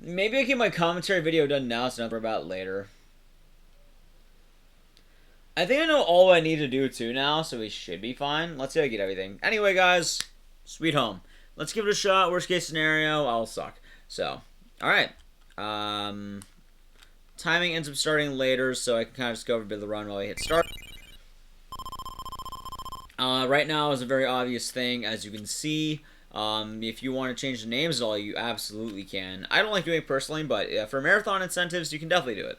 Maybe I keep my commentary video done now so I don't worry about it later. I think I know all I need to do too now, so we should be fine. Let's see if I get everything. Anyway, guys, sweet home. Let's give it a shot. Worst case scenario, I'll suck. So, alright. Timing ends up starting later, so I can kind of just go over a bit of the run while I hit start. Right now is a very obvious thing, as you can see. If you want to change the names at all, you absolutely can. I don't like doing it personally, but for marathon incentives, you can definitely do it.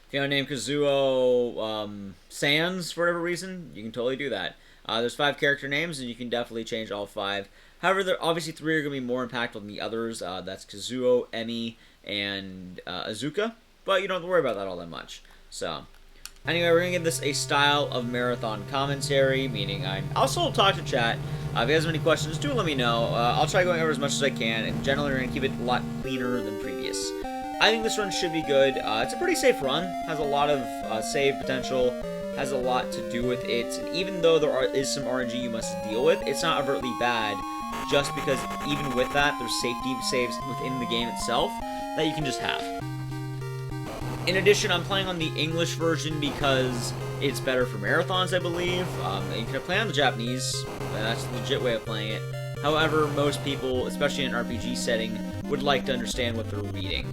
If you want to name Kazuo Sans for whatever reason, you can totally do that. There's 5 character names, and you can definitely change all 5. However, obviously 3 are going to be more impactful than the others. That's Kazuo, Emi, and Azuka. But you don't have to worry about that all that much. So, anyway, we're going to give this a style of marathon commentary, meaning I'll also talk to chat. If you guys have any questions, do let me know. I'll try going over as much as I can, and generally we're going to keep it a lot cleaner than previous. I think this run should be good. It's a pretty safe run. Has a lot of save potential. Has a lot to do with it. And even though there is some RNG you must deal with, it's not overtly bad. Just because even with that, there's safety saves within the game itself that you can just have. In addition, I'm playing on the English version because it's better for marathons, I believe. You can play on the Japanese. That's the legit way of playing it. However, most people, especially in an RPG setting, would like to understand what they're reading.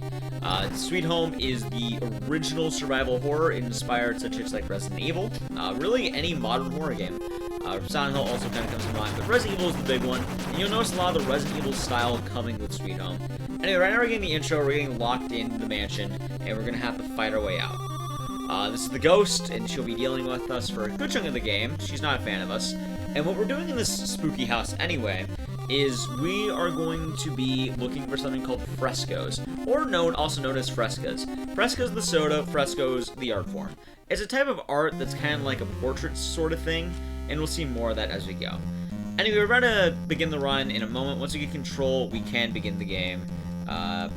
Sweet Home is the original survival horror inspired such hits like Resident Evil. Really, any modern horror game. Silent Hill also kind of comes to mind, but Resident Evil is the big one. And you'll notice a lot of the Resident Evil style coming with Sweet Home. Anyway, right now we're getting the intro, we're getting locked in the mansion, and we're going to have to fight our way out. This is the Ghost, and she'll be dealing with us for a good chunk of the game. She's not a fan of us. And what we're doing in this spooky house anyway is we are going to be looking for something called frescoes, or also known as frescas. Frescoes the soda, frescoes the art form. It's a type of art that's kind of like a portrait sort of thing, and we'll see more of that as we go. Anyway, we're about to begin the run in a moment. Once we get control, we can begin the game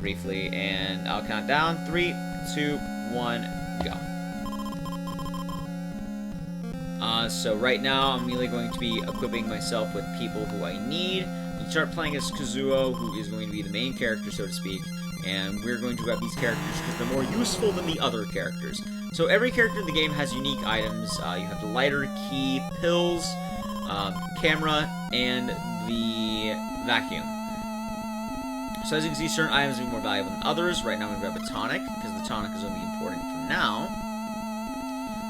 briefly, and I'll count down. 3, 2, 1, go. So right now, I'm really going to be equipping myself with people who I need. We start playing as Kazuo, who is going to be the main character, so to speak, and we're going to grab these characters because they're more useful than the other characters. So every character in the game has unique items. You have the lighter, key, pills, camera, and the vacuum. So as you can see, certain items will be more valuable than others. Right now I'm going to grab a tonic, because the tonic is only important for now.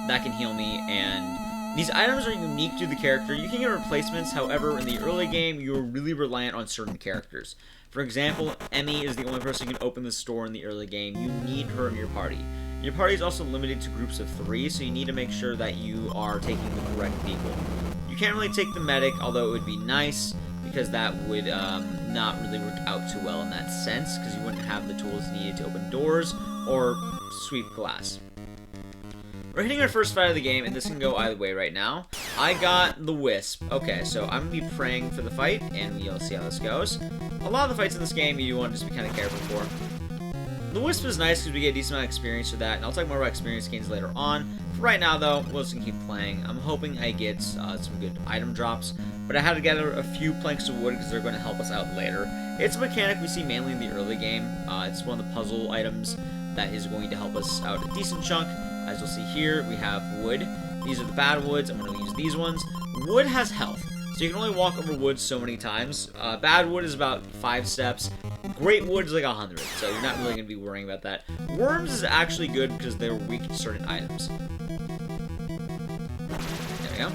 That can heal me, and these items are unique to the character. You can get replacements, however, in the early game, you're really reliant on certain characters. For example, Emi is the only person who can open the store in the early game. You need her in your party. Your party is also limited to groups of 3, so you need to make sure that you are taking the correct people. You can't really take the medic, although it would be nice, because that would not really work out too well in that sense, because you wouldn't have the tools needed to open doors or sweep glass. We're hitting our first fight of the game, and this can go either way right now. I got the Wisp. Okay, so I'm going to be praying for the fight, and we'll see how this goes. A lot of the fights in this game, you want to just be kind of careful for. The Wisp is nice because we get a decent amount of experience for that, and I'll talk more about experience gains later on. For right now, though, we're just going to keep playing. I'm hoping I get some good item drops, but I had to gather a few planks of wood because they're going to help us out later. It's a mechanic we see mainly in the early game. It's one of the puzzle items that is going to help us out a decent chunk. As you'll see here, we have wood. These are the bad woods. I'm going to use these ones. Wood has health, so you can only walk over wood so many times. Bad wood is about 5 steps. Great wood is like 100, so you're not really going to be worrying about that. Worms is actually good because they're weak to certain items. There we go.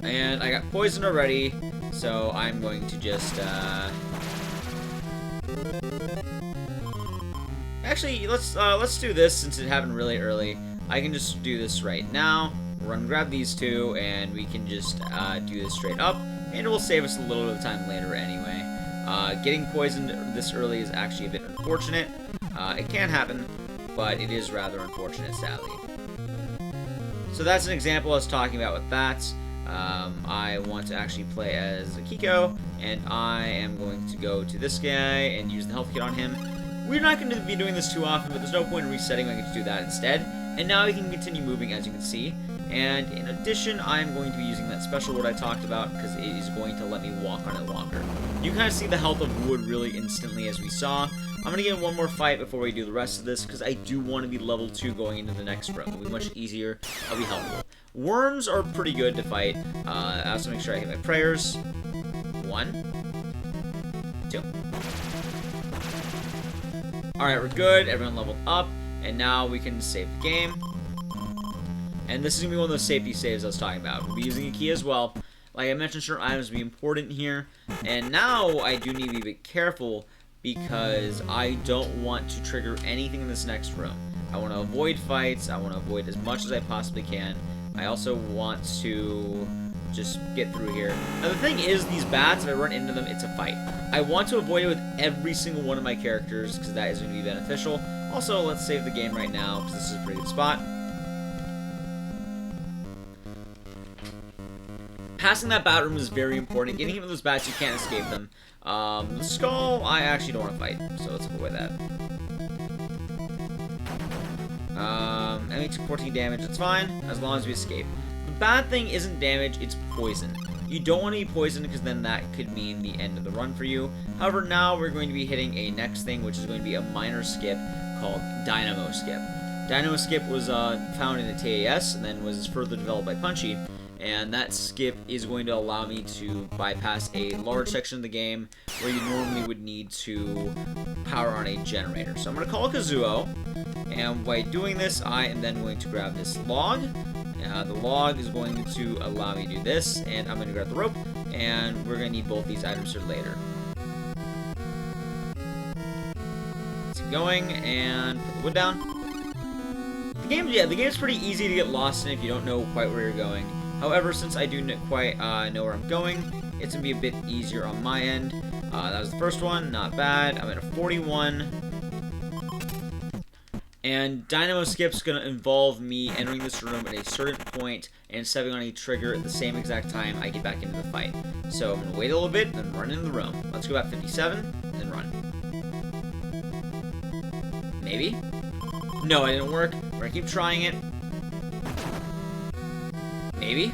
And I got poisoned already, so I'm going to just, Actually, let's do this since it happened really early. I can just do this right now. Run, grab these 2, and we can just do this straight up, and it will save us a little bit of time later anyway. Getting poisoned this early is actually a bit unfortunate. It can happen, but it is rather unfortunate, sadly. So that's an example I was talking about with that. I want to actually play as Akiko, and I am going to go to this guy and use the health kit on him. We're not going to be doing this too often, but there's no point in resetting. I can just do that instead. And now we can continue moving, as you can see. And in addition, I'm going to be using that special wood I talked about because it is going to let me walk on it longer. You kind of see the health of wood really instantly, as we saw. I'm going to get in one more fight before we do the rest of this because I do want to be level 2 going into the next room. It'll be much easier. I'll be helpful. Worms are pretty good to fight. I also make sure I hit my prayers. 1, 2. Alright, we're good. Everyone leveled up. And now we can save the game. And this is going to be one of those safety saves I was talking about. We'll be using a key as well. Like I mentioned, certain items will be important here. And now I do need to be a bit careful because I don't want to trigger anything in this next room. I want to avoid fights. I want to avoid as much as I possibly can. I also want to just get through here. Now the thing is, these bats, if I run into them, it's a fight. I want to avoid it with every single one of my characters because that is going to be beneficial. Also, let's save the game right now because this is a pretty good spot. Passing that bat room is very important. Getting hit with those bats, you can't escape them. The skull, I actually don't want to fight, so let's avoid that. Enemy took 14 damage, it's fine, as long as we escape. The bad thing isn't damage, it's poison. You don't want to be poisoned because then that could mean the end of the run for you. However, now we're going to be hitting a next thing, which is going to be a minor skip called Dynamo Skip. Dynamo Skip was found in the TAS and then was further developed by Punchy. And that skip is going to allow me to bypass a large section of the game where you normally would need to power on a generator. So I'm going to call Kazuo, and by doing this, I am then going to grab this log. The log is going to allow me to do this, and I'm going to grab the rope, and we're going to need both these items for later. Let's keep going, and put the wood down. The game's pretty easy to get lost in if you don't know quite where you're going. However, since I do quite know where I'm going, it's going to be a bit easier on my end. That was the first one, not bad. I'm at a 41. And Dynamo Skip's going to involve me entering this room at a certain point and stepping on a trigger at the same exact time I get back into the fight. So I'm going to wait a little bit, then run into the room. Let's go at 57, then run. Maybe? No, it didn't work. We're going to keep trying it. Maybe.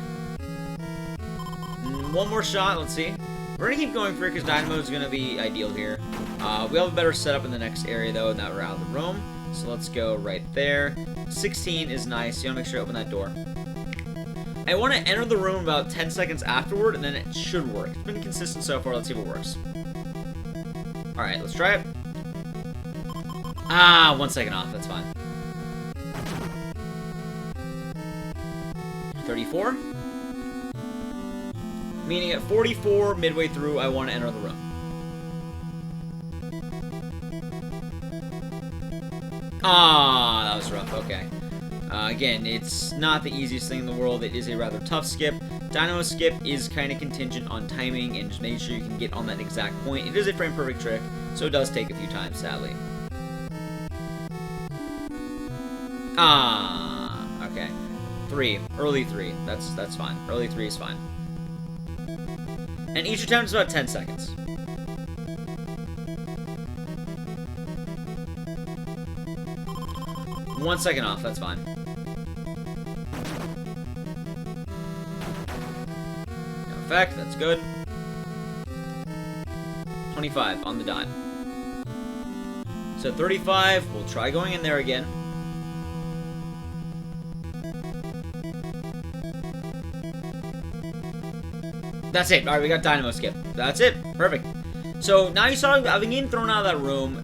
One more shot, let's see. We're going to keep going for it because Dynamo is going to be ideal here. We'll have a better setup in the next area though, now we're out of the room. So let's go right there. 16 is nice, you want to make sure I open that door. I want to enter the room about 10 seconds afterward and then it should work. It's been consistent so far, let's see if it works. Alright, let's try it. 1 second off, that's fine. 34. Meaning at 44, midway through, I want to enter the room. That was rough, okay. Again, it's not the easiest thing in the world. It is a rather tough skip. Dynamo Skip is kind of contingent on timing and just making sure you can get on that exact point. It is a frame-perfect trick, so it does take a few times, sadly. Okay. 3. Early 3. That's fine. Early 3 is fine. And each attempt is about 10 seconds. One second off, that's fine. No effect, that's good. 25 on the dot. So 35, we'll try going in there again. That's it. Alright, we got Dynamo Skip. That's it. Perfect. So now you saw I've been getting thrown out of that room.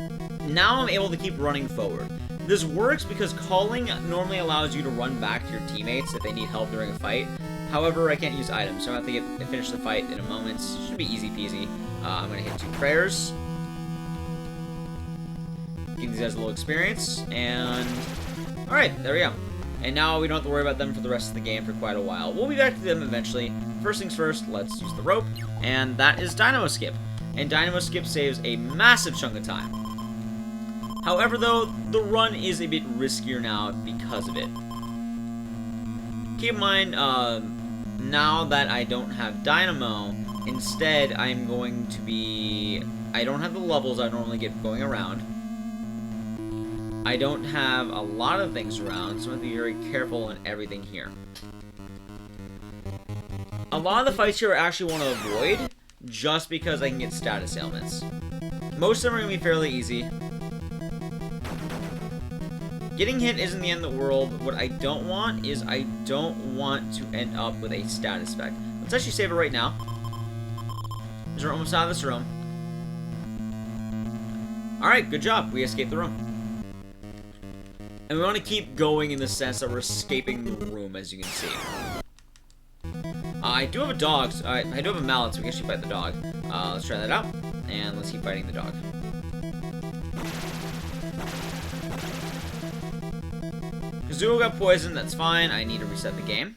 Now I'm able to keep running forward. This works because calling normally allows you to run back to your teammates if they need help during a fight. However, I can't use items, so I have to finish the fight in a moment. Should be easy peasy. I'm going to hit 2 prayers. Give these guys a little experience. And alright, there we go. And now we don't have to worry about them for the rest of the game for quite a while. We'll be back to them eventually. First things first, let's use the rope. And that is Dynamo Skip. And Dynamo Skip saves a massive chunk of time. However, though, the run is a bit riskier now because of it. Keep in mind, now that I don't have Dynamo, instead I'm going to be... I don't have the levels I normally get going around. I don't have a lot of things around, so I'm going to be very careful on everything here. A lot of the fights here I actually want to avoid, just because I can get status ailments. Most of them are going to be fairly easy. Getting hit isn't the end of the world. What I don't want is I don't want to end up with a status effect. Let's actually save it right now. Because we're almost out of this room. Alright, good job. We escaped the room. And we want to keep going in the sense that we're escaping the room, as you can see. I do have a dog. So I do have a mallet, so we can actually fight the dog. Let's try that out. And let's keep fighting the dog. Kazuo got poisoned, that's fine. I need to reset the game.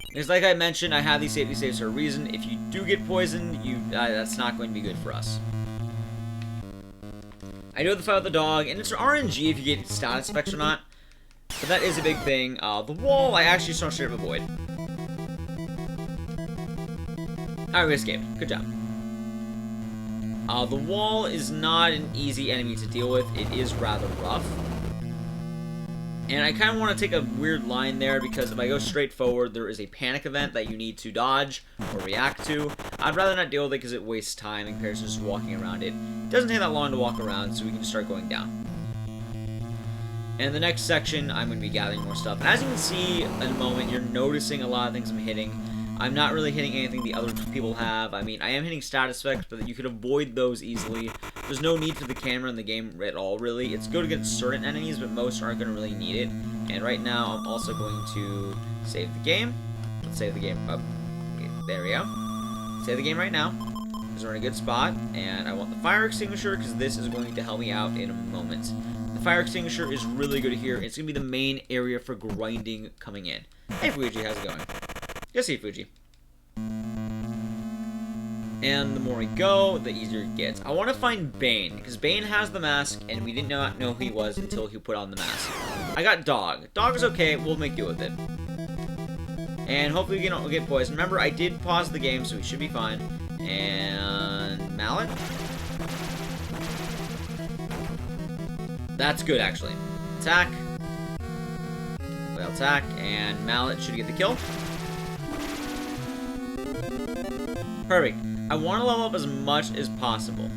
Because like I mentioned, I have these safety saves for a reason. If you do get poisoned, that's not going to be good for us. I do have the fight with the dog, and it's RNG if you get status effects or not. But that is a big thing. The wall, I actually just straight up avoid. Alright, we escaped. Good job. The wall is not an easy enemy to deal with. It is rather rough. And I kind of want to take a weird line there, because if I go straight forward, there is a panic event that you need to dodge or react to. I'd rather not deal with it because it wastes time in comparison to just walking around it. It doesn't take that long to walk around, so we can just start going down. And the next section, I'm going to be gathering more stuff. And as you can see in a moment, you're noticing a lot of things I'm hitting. I'm not really hitting anything the other people have. I mean, I am hitting status effects, but you could avoid those easily. There's no need for the camera in the game at all, really. It's good against certain enemies, but most aren't going to really need it. And right now, I'm also going to save the game. Let's save the game. Oh, there we go. Save the game right now, because we're in a good spot. And I want the fire extinguisher, because this is going to help me out in a moment. The fire extinguisher is really good here. It's going to be the main area for grinding coming in. Hey, Fuji, how's it going? Good to see you, Fuji. And the more we go, the easier it gets. I want to find Bane, because Bane has the mask, and we did not know who he was until he put on the mask. I got Dog. Dog is okay. We'll make do with it. And hopefully we can get poisoned. Remember, I did pause the game, so we should be fine. And Mallet. That's good, actually. Attack. Well, attack, and Mallet should get the kill. Perfect. I want to level up as much as possible.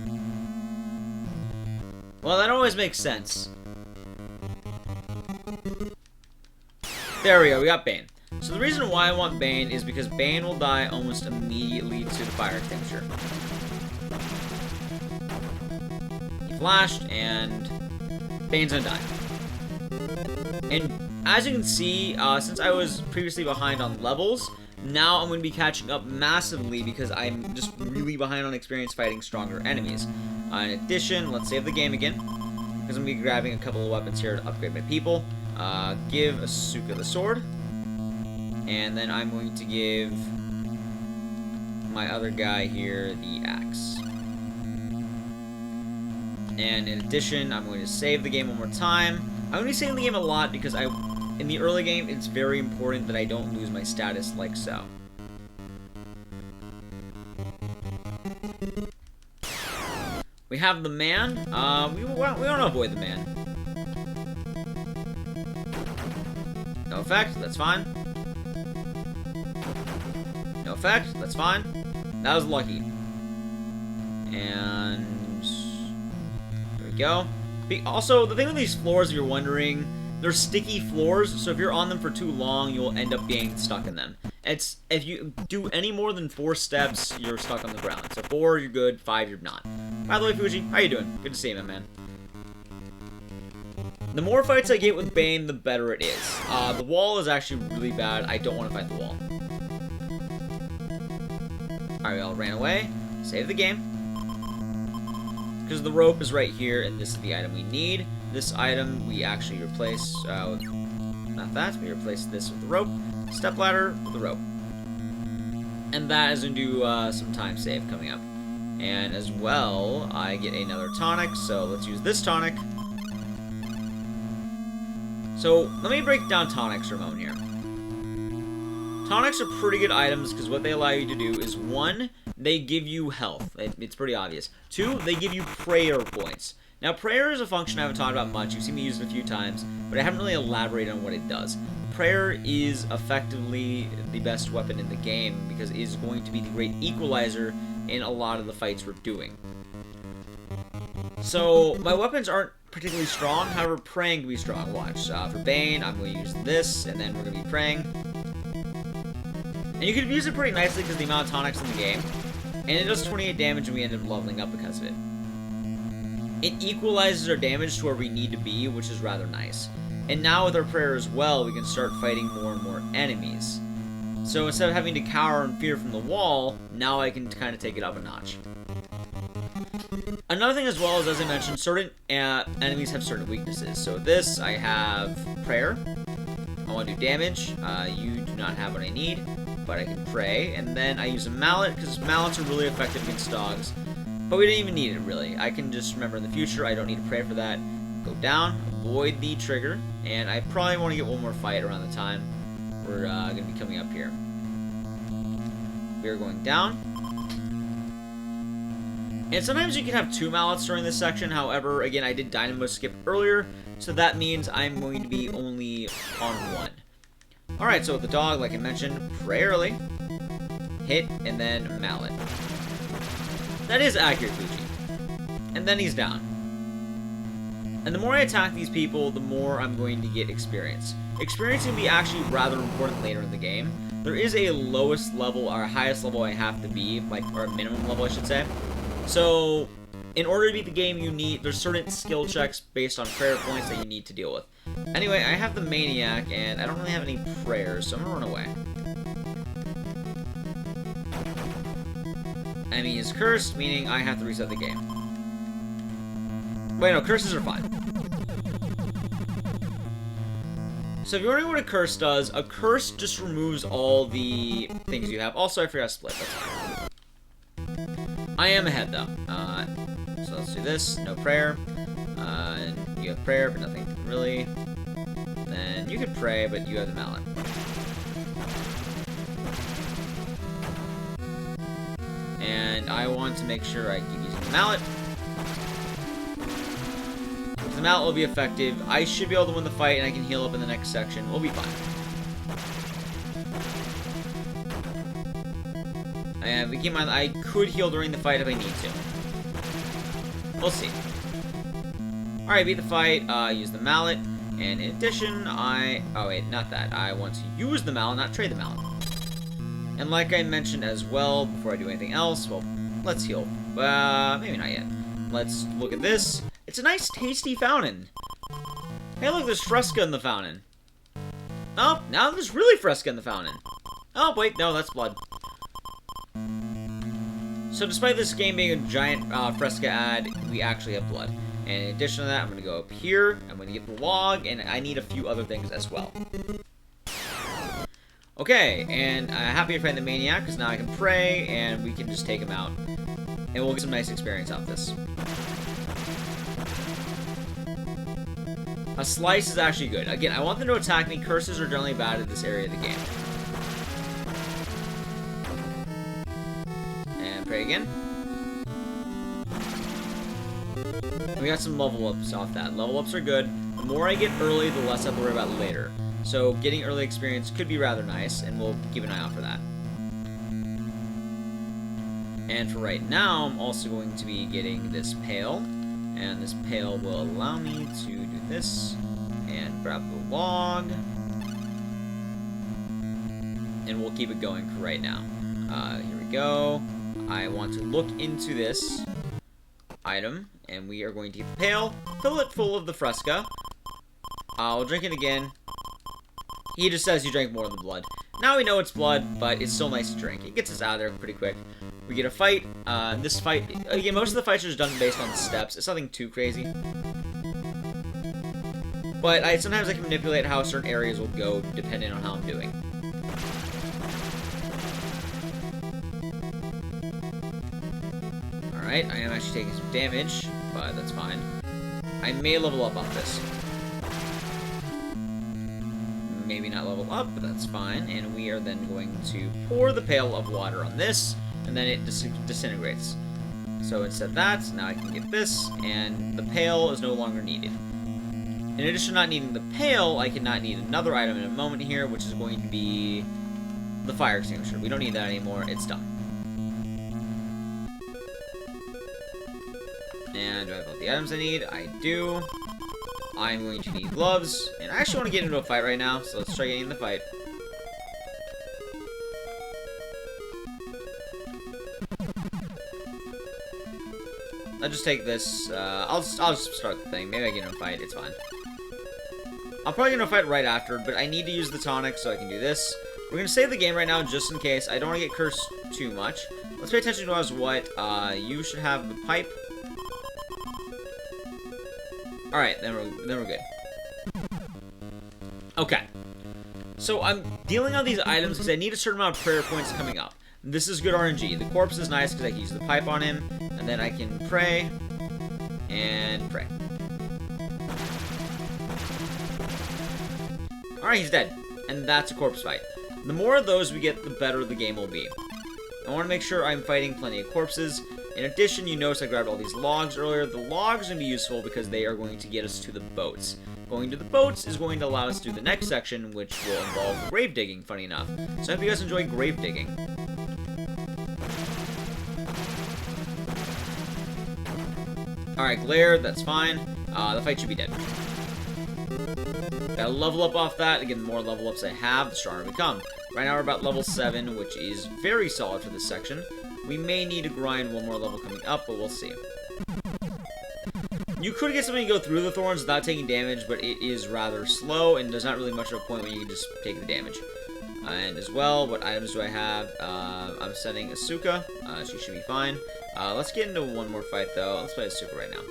Well, that always makes sense. There we go, we got Bane. So the reason why I want Bane is because Bane will die almost immediately to the fire extinguisher. He flashed, and Bane's gonna die. And as you can see, since I was previously behind on levels, now I'm going to be catching up massively because I'm just really behind on experience fighting stronger enemies. In addition, let's save the game again, because I'm going to be grabbing a couple of weapons here to upgrade my people. Give Asuka the sword, and then I'm going to give my other guy here the axe. And in addition, I'm going to save the game one more time. I'm going to be saving the game a lot because in the early game, it's very important that I don't lose my status like so. We have the man. We want to avoid the man. No effect, that's fine. No effect, that's fine. That was lucky. And there we go. Also, the thing with these floors, if you're wondering, they're sticky floors, so if you're on them for too long, you'll end up getting stuck in them. If you do any more than 4 steps, you're stuck on the ground. So 4, you're good. 5, you're not. By the way, Fuji, how you doing? Good to see you, my man. The more fights I get with Bane, the better it is. The wall is actually really bad. I don't want to fight the wall. Alright, we all ran away. Save the game. Because the rope is right here, and this is the item we need. This item we actually replace with, not that, we replace this with the rope. Step ladder with the rope. And that is going to do some time save coming up. And as well, I get another tonic, so let's use this tonic. So, let me break down tonics for a moment here. Tonics are pretty good items because what they allow you to do is, 1, they give you health. It's pretty obvious. 2, they give you prayer points. Now, prayer is a function I haven't talked about much. You've seen me use it a few times, but I haven't really elaborated on what it does. prayer is effectively the best weapon in the game because it is going to be the great equalizer in a lot of the fights we're doing. So my weapons aren't particularly strong, however praying can be strong. Watch, for Bane I'm going to use this, and then we're going to be praying. And you can use it pretty nicely because of the amount of tonics in the game. And it does 28 damage and we end up leveling up because of it. It equalizes our damage to where we need to be, which is rather nice. And now with our prayer as well, we can start fighting more and more enemies. So instead of having to cower in fear from the wall, now I can kind of take it up a notch. Another thing as well is, as I mentioned, certain enemies have certain weaknesses. So this, I have prayer. I want to do damage. You do not have what I need, but I can pray. And then I use a mallet, because mallets are really effective against dogs. But we didn't even need it, really. I can just remember in the future, I don't need to pray for that. Go down, avoid the trigger, and I probably want to get one more fight around the time we're going to be coming up here. We are going down. And sometimes you can have 2 mallets during this section. However, again, I did dynamo skip earlier, so that means I'm going to be only on 1. Alright, so with the dog, like I mentioned, pray early, hit, and then mallet. That is accurate, Fuji. And then he's down. And the more I attack these people, the more I'm going to get experience. Experience can be actually rather important later in the game. There is a lowest level, or highest level I have to be, like, or a minimum level I should say. So, in order to beat the game, there's certain skill checks based on prayer points that you need to deal with. Anyway, I have the Maniac, and I don't really have any prayers, so I'm gonna run away. Enemy is cursed, meaning I have to reset the game. Wait, no, curses are fine. So if you're wondering what a curse does, a curse just removes all the things you have. Also, I forgot to split. That's fine. I am ahead, though. So let's do this. No prayer. You have prayer, but nothing really. Then you could pray, but you have the mallet. And I want to make sure I keep using the mallet. If the mallet will be effective, I should be able to win the fight, and I can heal up in the next section. We'll be fine. And keep in mind, I could heal during the fight if I need to. We'll see. Alright, beat the fight, use the mallet, and in addition, oh wait, not that. I want to use the mallet, not trade the mallet. And like I mentioned as well, before I do anything else, well, let's heal. Maybe not yet. Let's look at this. It's a nice, tasty fountain. Hey, look, there's Fresca in the fountain. Oh, now there's really Fresca in the fountain. Oh, wait, no, that's blood. So despite this game being a giant Fresca ad, we actually have blood. And in addition to that, I'm going to go up here, I'm going to get the log, and I need a few other things as well. Okay, and I'm happy to find the Maniac, because now I can pray, and we can just take him out. And we'll get some nice experience out of this. A slice is actually good. Again, I want them to attack me. Curses are generally bad in this area of the game. And pray again. We got some level ups off that. Level ups are good. The more I get early, the less I have to worry about later. So getting early experience could be rather nice, and we'll keep an eye out for that. And for right now, I'm also going to be getting this pail. And this pail will allow me to do this. And grab the log. And we'll keep it going for right now. Here we go. I want to look into this item. And we are going to get the pail. Fill it full of the Fresca. I'll drink it again. He just says you drank more than blood. Now we know it's blood, but it's still nice to drink. It gets us out of there pretty quick. We get a fight. This fight, again, most of the fights are just done based on steps. It's nothing too crazy. But sometimes I can manipulate how certain areas will go depending on how I'm doing. Alright, I am actually taking some damage, but that's fine. I may level up off this. Maybe not level up, but that's fine. And we are then going to pour the pail of water on this, and then it disintegrates. So instead of that, now I can get this, and the pail is no longer needed. In addition to not needing the pail, I cannot need another item in a moment here, which is going to be the fire extinguisher. We don't need that anymore. It's done. And do I have all the items I need? I do. I'm going to need gloves. And I actually want to get into a fight right now, so let's try getting in the fight. I'll just take this. I'll just start the thing. Maybe I get in a fight. It's fine. I'll probably get in a fight right after, but I need to use the tonic so I can do this. We're going to save the game right now just in case. I don't want to get cursed too much. Let's pay attention to what. You should have the pipe. Alright, then we're good. Okay. So I'm dealing on these items because I need a certain amount of prayer points coming up. This is good RNG. The corpse is nice because I can use the pipe on him, and then I can pray and pray. Alright, he's dead. And that's a corpse fight. The more of those we get, the better the game will be. I want to make sure I'm fighting plenty of corpses. In addition, you notice I grabbed all these logs earlier. The logs are going to be useful because they are going to get us to the boats. Going to the boats is going to allow us to do the next section, which will involve grave digging, funny enough. So I hope you guys enjoy grave digging. Alright, glare, that's fine. The fight should be dead. Gotta level up off that. Again, the more level ups I have, the stronger I become. Right now we're about level 7, which is very solid for this section. We may need to grind one more level coming up, but we'll see. You could get something to go through the thorns without taking damage, but it is rather slow, and there's not really much of a point where you can just take the damage. And as well, what items do I have? I'm setting Asuka. She should be fine. Let's get into one more fight, though. Let's play Asuka right now.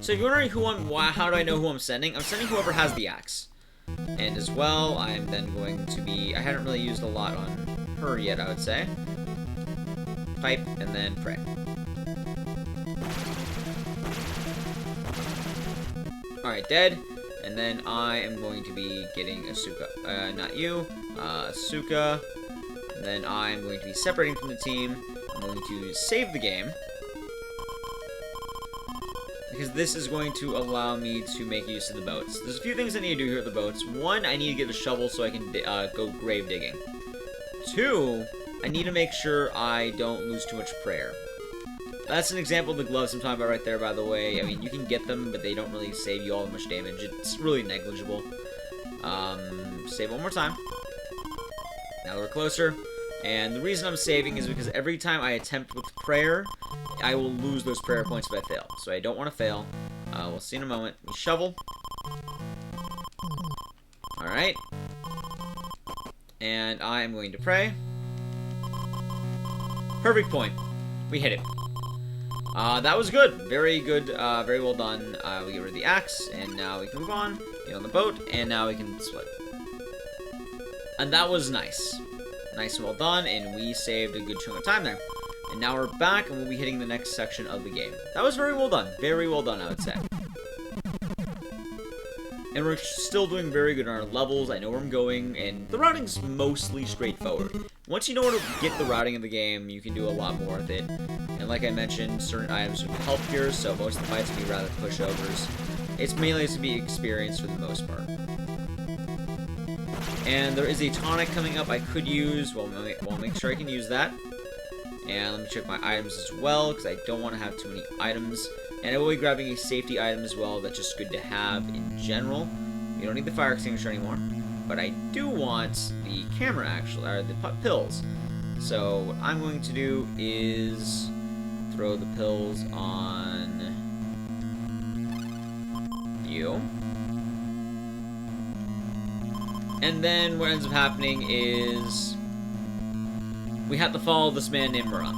So if you're wondering how do I know who I'm sending whoever has the axe. And as well, I'm then going to be, I haven't really used a lot on her yet, I would say. Pipe, and then pray. Alright, dead. And then I am going to be getting Asuka. Not you. Asuka. And then I'm going to be separating from the team. I'm going to save the game. Because this is going to allow me to make use of the boats. There's a few things I need to do here at the boats. One, I need to get a shovel so I can go grave digging. Two, I need to make sure I don't lose too much prayer. That's an example of the gloves I'm talking about right there, by the way. I mean, you can get them, but they don't really save you all that much damage. It's really negligible. Save one more time. Now that we're closer. And the reason I'm saving is because every time I attempt with prayer, I will lose those prayer points if I fail. So I don't want to fail. We'll see in a moment. We shovel. Alright. And I am going to pray. Perfect point. We hit it. That was good. Very good. Very well done. We get rid of the axe, and now we can move on. Get on the boat, and now we can split. And that was nice. Nice and well done, and we saved a good chunk of time there. And now we're back, and we'll be hitting the next section of the game. That was very well done. Very well done, I would say. And we're still doing very good on our levels. I know where I'm going, and the routing's mostly straightforward. Once you know where to get the routing of the game, you can do a lot more with it. And like I mentioned, certain items will help here, so most of the fights will be rather pushovers. It's mainly to be experienced for the most part. And there is a tonic coming up I could use. Well, I'll make sure I can use that. And let me check my items as well, because I don't want to have too many items. And I will be grabbing a safety item as well. That's just good to have in general. You don't need the fire extinguisher anymore. But I do want the camera, actually, or the pills. So what I'm going to do is throw the pills on you. And then what ends up happening is we have to follow this man named Murrah.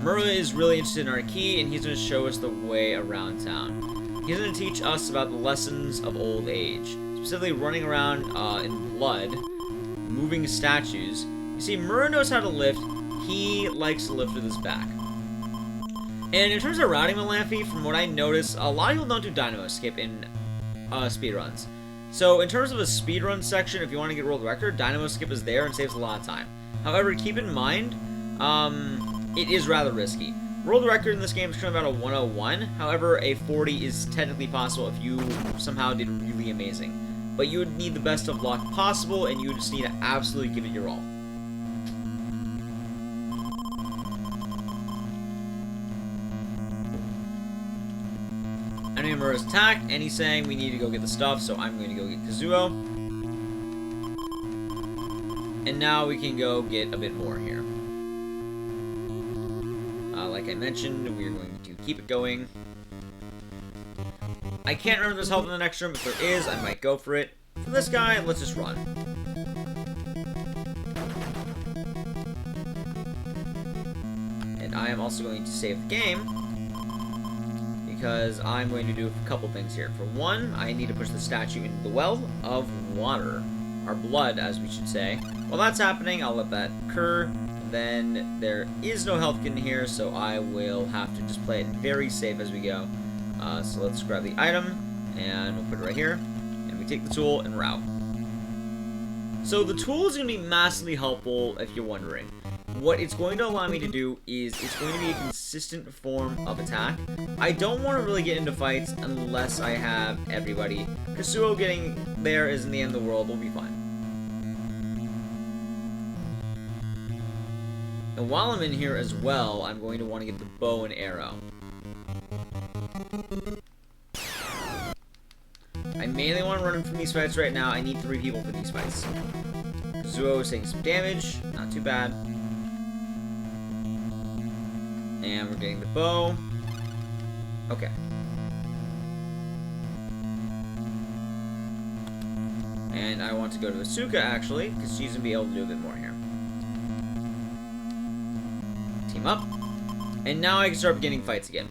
Murrah is really interested in our key, and he's going to show us the way around town. He's going to teach us about the lessons of old age, specifically running around in blood, moving statues. You see, Murrah knows how to lift. He likes to lift with his back. And in terms of routing Malamphy, from what I noticed, a lot of people don't do dynamo skip in speedruns. So in terms of a speedrun section, if you want to get world record, dynamo skip is there and saves a lot of time. However, keep in mind, it is rather risky. World record in this game is currently about a 101. However, a 40 is technically possible if you somehow did really amazing. But you would need the best of luck possible, and you would just need to absolutely give it your all. Enemy member is attacked, and he's saying we need to go get the stuff, so I'm going to go get Kazuo. And now we can go get a bit more here. Like I mentioned, we're going to keep it going. I can't remember if there's help in the next room. If there is, I might go for it. For this guy, let's just run. And I am also going to save the game, because I'm going to do a couple things here. For one, I need to push the statue into the well of water. Or blood, as we should say. While that's happening, I'll let that occur. Then there is no health kit in here, so I will have to just play it very safe as we go. So let's grab the item, and we'll put it right here. And we take the tool, and we're out. So the tool is going to be massively helpful if you're wondering. What it's going to allow me to do is it's going to be a consistent form of attack. I don't want to really get into fights unless I have everybody. Kazuo getting there isn't the end of the world, we'll be fine. And while I'm in here as well, I'm going to want to get the bow and arrow. I mainly want to run from these fights right now. I need 3 people for these fights. Kazuo is taking some damage, not too bad. And we're getting the bow. Okay. And I want to go to Asuka, actually, because she's going to be able to do a bit more here. Team up. And now I can start beginning fights again.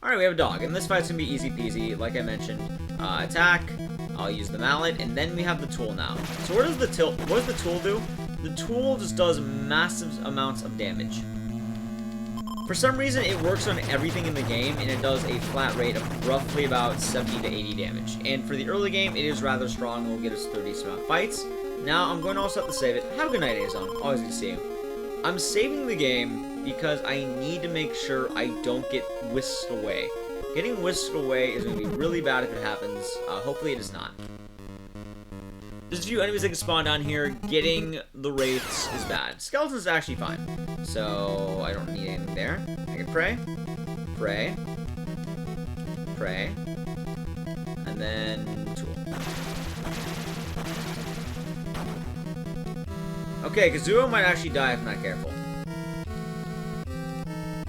Alright, we have a dog, and this fight's going to be easy peasy. Like I mentioned, attack. I'll use the mallet, and then we have the tool now. So what does the tool do? The tool just does massive amounts of damage. For some reason, it works on everything in the game, and it does a flat rate of roughly about 70 to 80 damage. And for the early game, it is rather strong. It will get us 30 some fights. Now, I'm going to also have to save it. Have a good night, Azon. Always good to see you. I'm saving the game because I need to make sure I don't get whisked away. Getting whisked away is going to be really bad if it happens. Hopefully it is not. There's a few enemies that can spawn down here. Getting the wraiths is bad. Skeletons is actually fine. So, I don't need anything there. I can pray. Pray. Pray. And then tool. Okay, Kazuo might actually die if I'm not careful.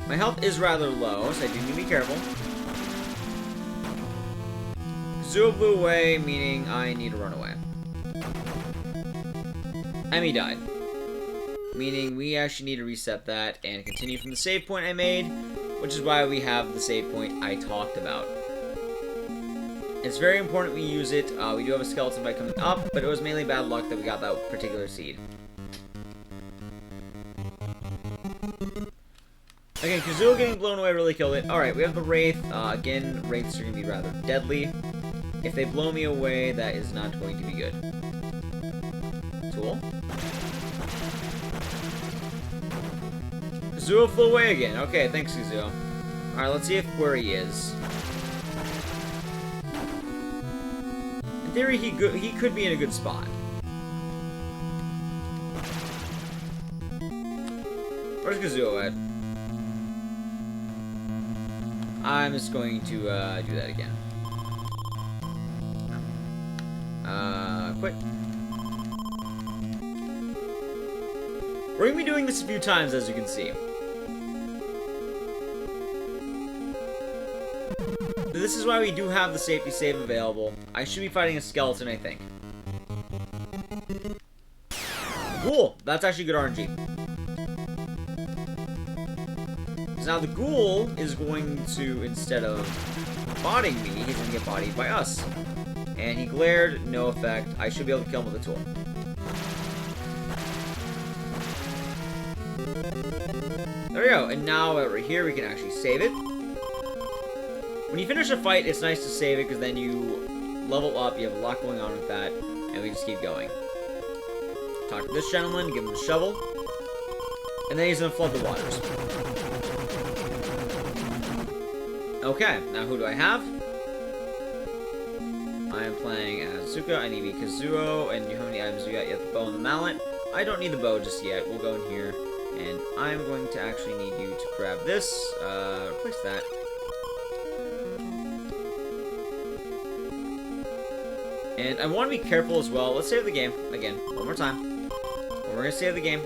My health is rather low, so I do need to be careful. Kazuo blew away, meaning I need to run away. Emmy died. Meaning we actually need to reset that and continue from the save point I made, which is why we have the save point I talked about. It's very important we use it. We do have a skeleton fight coming up, but it was mainly bad luck that we got that particular seed. Okay, Kazuo getting blown away really killed it. Alright, we have the Wraith. Again, Wraiths are going to be rather deadly. If they blow me away, that is not going to be good. Tool. Kazuo flew away again. Okay, thanks, Kazuo. Alright, let's see where he is. In theory, he could be in a good spot. Where's Kazuo at? I'm just going to do that again. Quit. We're going to be doing this a few times, as you can see. This is why we do have the safety save available. I should be fighting a skeleton, I think. Cool! That's actually good RNG. So now the ghoul is going to, instead of botting me, he's going to get bodied by us. And he glared, no effect. I should be able to kill him with a tool. There we go. And now that we're here, we can actually save it. When you finish a fight, it's nice to save it, because then you level up, you have a lot going on with that, and we just keep going. Talk to this gentleman, give him the shovel. And then he's going to flood the waters. Okay, now who do I have? I am playing as Asuka. I need to be Kazuo. And how many items do we got? You have the bow and the mallet. I don't need the bow just yet. We'll go in here. And I'm going to actually need you to grab this. Replace that. And I want to be careful as well. Let's save the game. Again, one more time. We're going to save the game.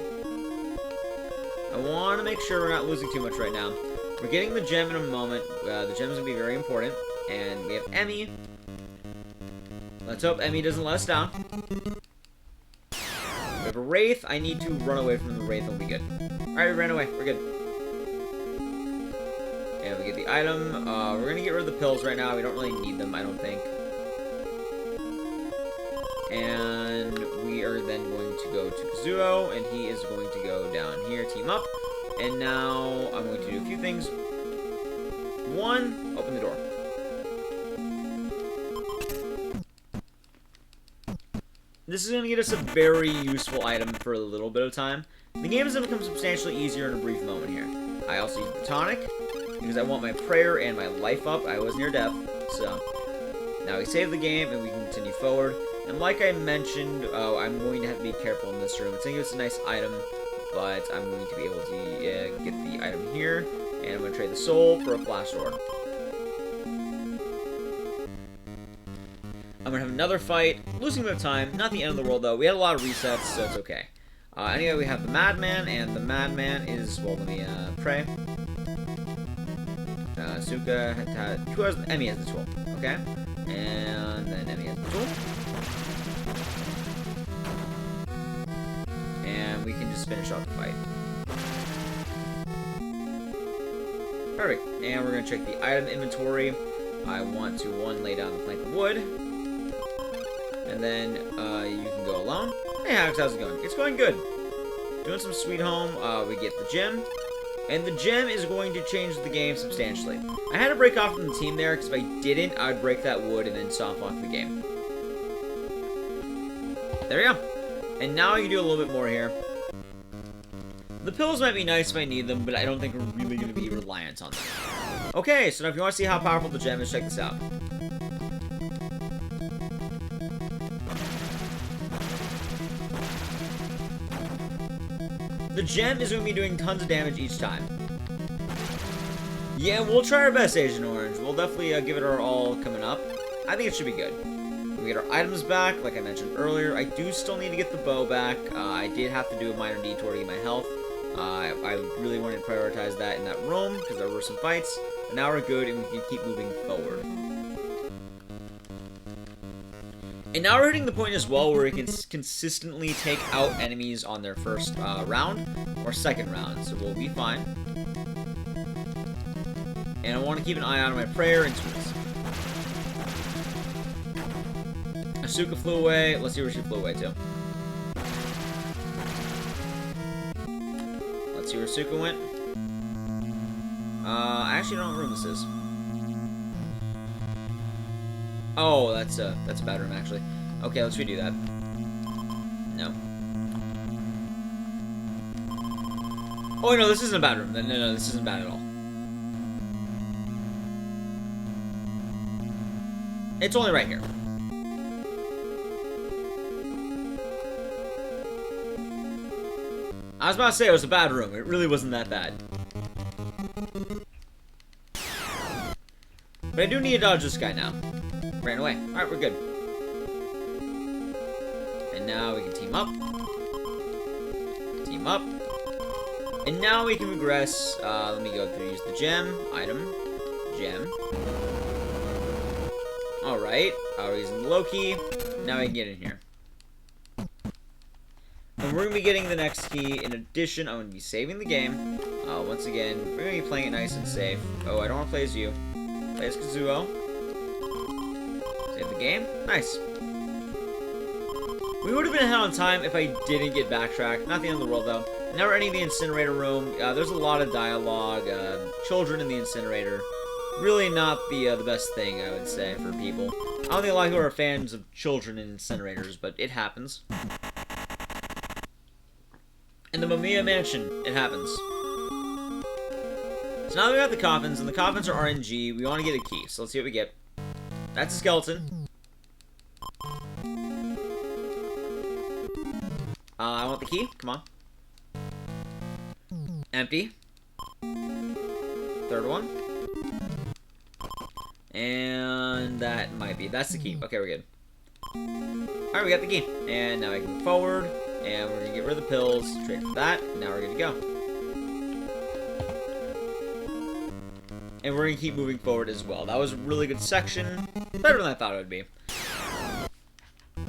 I want to make sure we're not losing too much right now. We're getting the gem in a moment. The gem's going to be very important. And we have Emmy. Let's hope Emmy doesn't let us down. We have a Wraith. I need to run away from the Wraith and we'll be good. Alright, we ran away. We're good. And we get the item. We're going to get rid of the pills right now. We don't really need them, I don't think. And we are then going to go to Kazuo, and he is going to go down here, team up. And now I'm going to do a few things. One, open the door. This is going to get us a very useful item for a little bit of time. The game is going to become substantially easier in a brief moment here. I also use the tonic, because I want my prayer and my life up. I was near death, so now we save the game, and we can continue forward. And like I mentioned, I'm going to have to be careful in this room. It's going to give us a nice item, but I'm going to be able to get the item here, and I'm going to trade the soul for a flash sword. I'm going to have another fight, losing a bit of time, not the end of the world though. We had a lot of resets, so it's okay. Anyway, we have the Madman, and the Madman is, well, let me pray. Asuka has Emmy has the tool, okay? And then Emmy has the tool. And we can just finish off the fight. Perfect. And we're going to check the item inventory. I want to, one, lay down the plank of wood. And then you can go alone. Hey, Alex, how's it going? It's going good. Doing some Sweet Home. We get the gem. And the gem is going to change the game substantially. I had to break off from the team there, because if I didn't, I would break that wood and then soft lock the game. There we go. And now you can do a little bit more here. The pills might be nice if I need them, but I don't think we're really going to be reliant on them. Okay, so now if you want to see how powerful the gem is, check this out. The gem is going to be doing tons of damage each time. Yeah, we'll try our best, Agent Orange. We'll definitely give it our all coming up. I think it should be good. We get our items back, like I mentioned earlier. I do still need to get the bow back. I did have to do a minor detour to get my health. I really wanted to prioritize that in that room, because there were some fights. But now we're good, and we can keep moving forward. And now we're hitting the point as well where we can consistently take out enemies on their first round or second round, so we'll be fine. And I want to keep an eye out on my prayer and tools. Asuka flew away. Let's see where she flew away to. Let's see where Asuka went. I actually don't know what room this is. Oh, that's a bad room, actually. Okay, let's redo that. No. Oh, no, this isn't a bad room. No, this isn't bad at all. It's only right here. I was about to say it was a bad room. It really wasn't that bad. But I do need to dodge this guy now. Ran away. Alright, we're good. And now we can team up. Team up. And now we can regress. Let me go through, use the gem. Item. Gem. Alright. We're using the Loki. Now we can get in here. And we're going to be getting the next key. In addition, I'm going to be saving the game. Once again, we're going to be playing it nice and safe. Oh, I don't want to play as you. Play as Kazuo. Save the game. Nice. We would have been ahead on time if I didn't get backtracked. Not the end of the world, though. And now we're entering the incinerator room. There's a lot of dialogue. Children in the incinerator. Really not the best thing, I would say, for people. I don't think a lot of people are fans of children in incinerators, but it happens. And now we can continue forward. We have the gem. We're going to be able to use the gem. Item. Gem. Alright, we got the item. Now we can team up. Team up. And now we can regress. Let me go through, use the gem. Item. Gem. Alright. We use the Loki. Now we can get in here. In the Mamiya Mansion, it happens. So now we got the coffins, and the coffins are RNG. We want to get a key, so let's see what we get. That's a skeleton. I want the key. Come on. Empty. Third one. And that might be. That's the key. Okay, we're good. Alright, we got the key. And now I can move forward. And we're going to get rid of the pills. Trade for that. And now we're good to go. And we're going to keep moving forward as well. That was a really good section. Better than I thought it would be.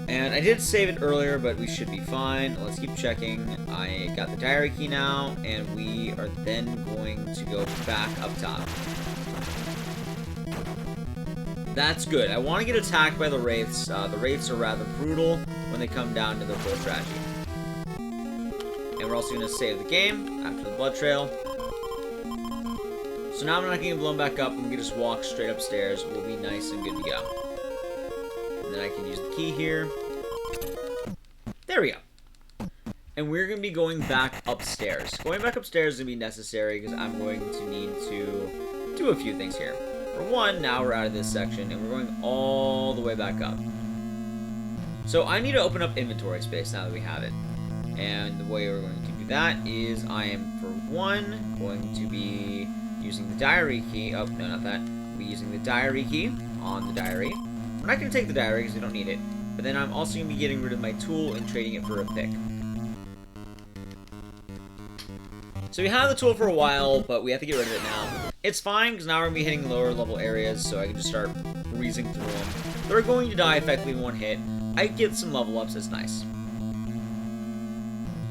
And I did save it earlier, but we should be fine. Let's keep checking. I got the diary key now, and we are then going to go back up top. That's good. I want to get attacked by the Wraiths. The Wraiths are rather brutal when they come down to their full tragedy. And we're also going to save the game after the blood trail. So now I'm not going to get blown back up, and we can just walk straight upstairs. We'll be nice and good to go. And then I can use the key here. There we go. And we're going to be going back upstairs. Going back upstairs is going to be necessary because I'm going to need to do a few things here. For one, now we're out of this section and we're going all the way back up. So I need to open up inventory space now that we have it. And the way we're going to do that is I am, for one, going to be using the diary key. Oh, no, not that. We'll be using the diary key on the diary. We're not going to take the diary because we don't need it. But then I'm also going to be getting rid of my tool and trading it for a pick. So we had the tool for a while, but we have to get rid of it now. It's fine, because now we're going to be hitting lower level areas, so I can just start breezing through them. They're going to die effectively in one hit. I get some level ups, it's nice.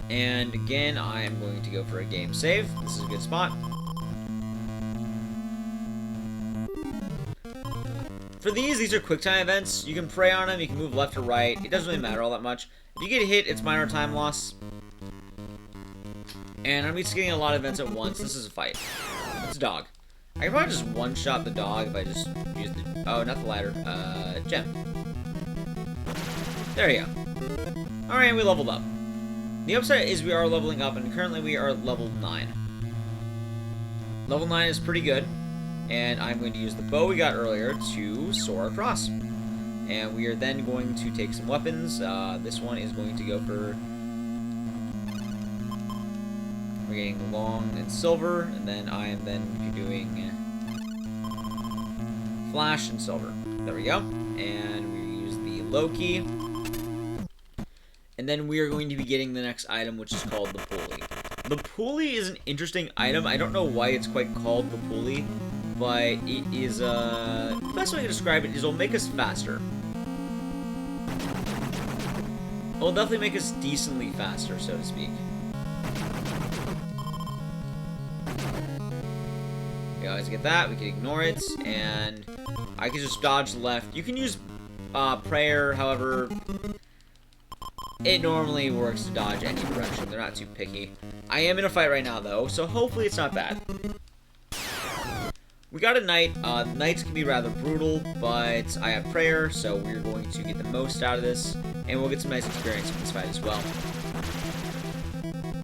And again, I am going to go for a game save. This is a good spot. For these are quick time events. You can pray on them, you can move left or right. It doesn't really matter all that much. If you get hit, it's minor time loss. And I'm just getting a lot of events at once. This is a fight. It's a dog. I can probably just one-shot the dog if I just use the... Oh, not the ladder. Gem. There you go. Alright, we leveled up. The upside is we are leveling up, and currently we are level 9. Level 9 is pretty good. And I'm going to use the bow we got earlier to soar across. And we are then going to take some weapons. This one is going to go for... We're getting long and silver, and then I am then doing flash and silver. There we go. And we use the low key. And then we are going to be getting the next item, which is called the pulley. The pulley is an interesting item. I don't know why it's quite called the pulley, but it is, the best way to describe it is it'll make us faster. It'll definitely make us decently faster, so to speak. We always get that. We can ignore it, and I can just dodge left. You can use prayer, however, it normally works to dodge any direction. They're not too picky. I am in a fight right now, though, so hopefully it's not bad. We got a knight. Knights can be rather brutal, but I have prayer, so we're going to get the most out of this, and we'll get some nice experience in this fight as well.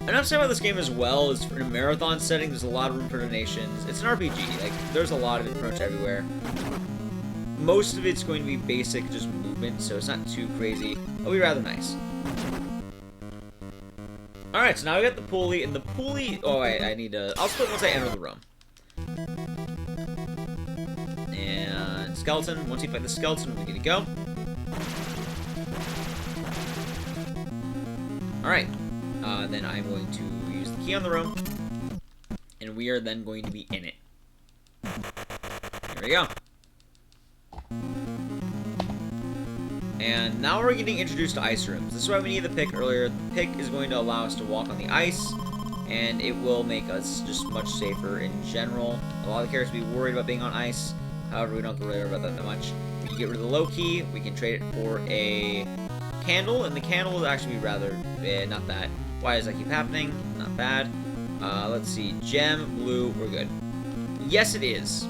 Enough said about this game as well is in a marathon setting, there's a lot of room for donations. It's an RPG, like, there's a lot of it pretty much everywhere. Most of it's going to be basic, just movement, so it's not too crazy. It'll be rather nice. Alright, so now we got the pulley, and the pulley... Oh, I need to... I'll split once I enter the room. And skeleton. Once you fight the skeleton, we're good to go. Alright. Then I'm going to use the key on the room. And we are then going to be in it. Here we go. And now we're getting introduced to ice rooms. This is why we needed the pick earlier. The pick is going to allow us to walk on the ice, and it will make us just much safer in general. A lot of the characters will be worried about being on ice. However, we don't have to worry about that much. We can get rid of the low key. We can trade it for a candle, and the candle will actually be rather not that. Why does that keep happening? Not bad. Let's see. Gem, blue, we're good. Yes, it is.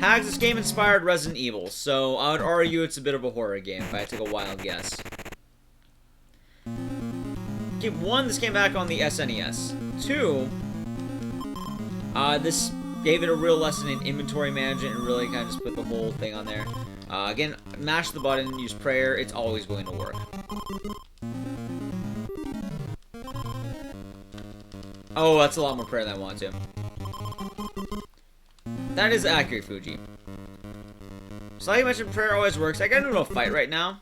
Hags, this game inspired Resident Evil, so I would argue it's a bit of a horror game if I had to take a wild guess. one, this came back on the SNES. Two, this gave it a real lesson in inventory management and really kind of just put the whole thing on there. Again, mash the button, use prayer, it's always going to work. Oh, that's a lot more prayer than I want to. That is accurate, Fuji. So like I mentioned, prayer always works. I got into a fight right now.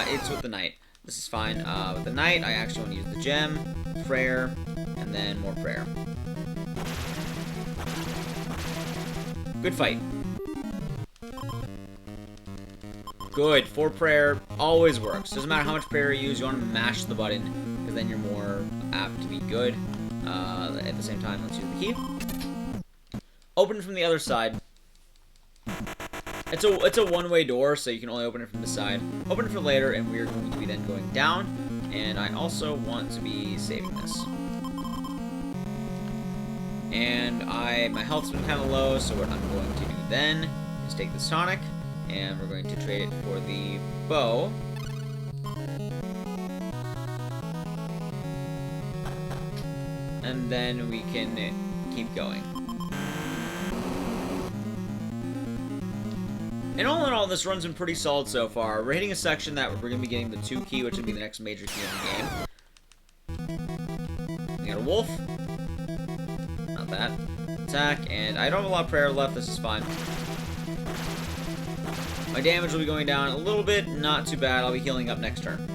It's with the knight. This is fine. With the knight, I actually want to use the gem, prayer, and then more prayer. Good fight. Good. 4 prayer always works. Doesn't matter how much prayer you use, you want to mash the button, because then you're more apt to be good. At the same time, let's use the key. Open from the other side. It's a one-way door, so you can only open it from the side. Open it for later, and we're going to be then going down. And I also want to be saving this. And my health's been kind of low, so what I'm going to do then is take this tonic, and we're going to trade it for the bow. And then we can keep going. And all in all, this run's been pretty solid so far. We're hitting a section that we're going to be getting the 2 key, which would be the next major key in the game. We got a wolf. Not that. Attack, and I don't have a lot of prayer left. This is fine. My damage will be going down a little bit. Not too bad. I'll be healing up next turn.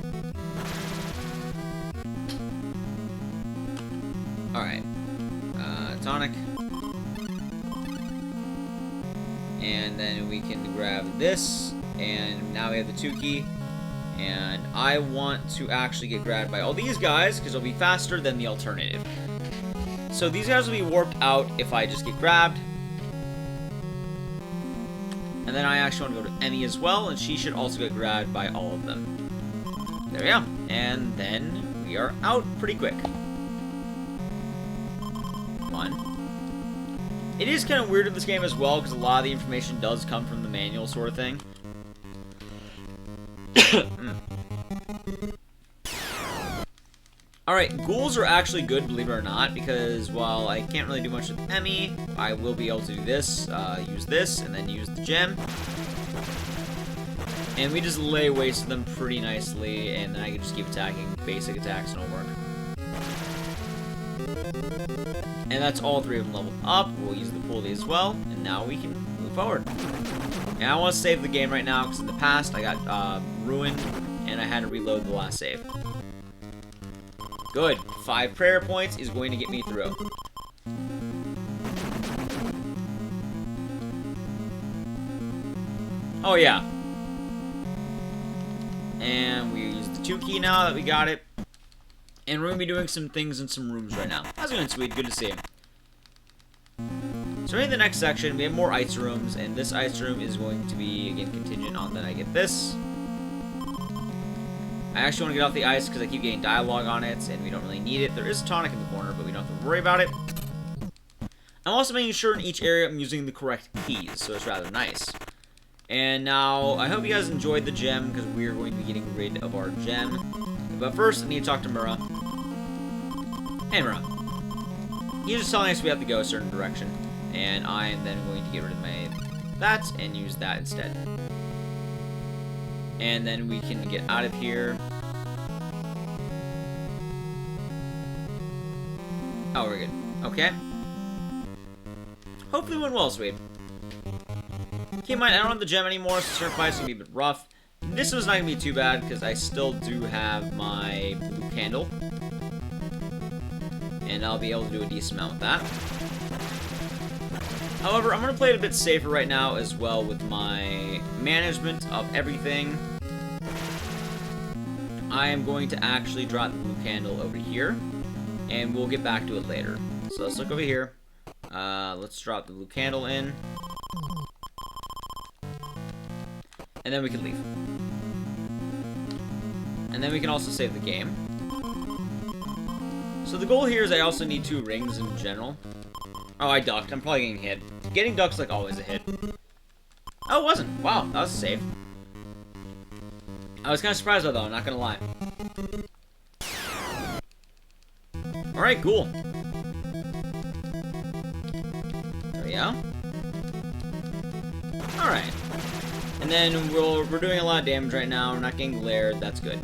Alright. Tonic. And then we can grab this. And now we have the 2 key. And I want to actually get grabbed by all these guys, because they'll be faster than the alternative. So these guys will be warped out if I just get grabbed. And then I actually want to go to Emmy as well, and she should also get grabbed by all of them. There we go. And then we are out pretty quick. It is kind of weird in this game as well, because a lot of the information does come from the manual sort of thing. Alright, ghouls are actually good, believe it or not, because while I can't really do much with Emmy, I will be able to do this, use this, and then use the gem. And we just lay waste to them pretty nicely, and then I can just keep attacking basic attacks and it'll work. And that's all 3 of them leveled up. We'll use the pulley as well, and now we can move forward. And I want to save the game right now, because in the past I got ruined, and I had to reload the last save. Good. 5 prayer points is going to get me through. Oh yeah. And we use the 2 key now that we got it. And we're going to be doing some things in some rooms right now. How's it going, sweet? Good to see you. So in the next section, we have more ice rooms, and this ice room is going to be, again, contingent on that I get this. I actually want to get off the ice because I keep getting dialogue on it, and we don't really need it. There is a tonic in the corner, but we don't have to worry about it. I'm also making sure in each area I'm using the correct keys, so it's rather nice. And now, I hope you guys enjoyed the gem, because we are going to be getting rid of our gem. But first, I need to talk to Mura. Hey, Mura. He's just telling us we have to go a certain direction. And I am then going to get rid of my that and use that instead. And then we can get out of here. Oh, we're good. Okay. Hopefully it went well, sweet. Keep in mind, I don't have the gem anymore, so certain fights can be a bit rough. This one's not going to be too bad, because I still do have my blue candle. And I'll be able to do a decent amount with that. However, I'm going to play it a bit safer right now as well with my management of everything. I am going to actually drop the blue candle over here, and we'll get back to it later. So let's look over here. Let's drop the blue candle in. And then we can leave. And then we can also save the game. So the goal here is I also need 2 rings in general. Oh, I ducked. I'm probably getting hit. Getting ducks like always a hit. Oh, it wasn't. Wow, that was a save. I was kind of surprised though, I'm not gonna lie. Alright, cool. There we go. Alright. And then we're doing a lot of damage right now. We're not getting glared. That's good.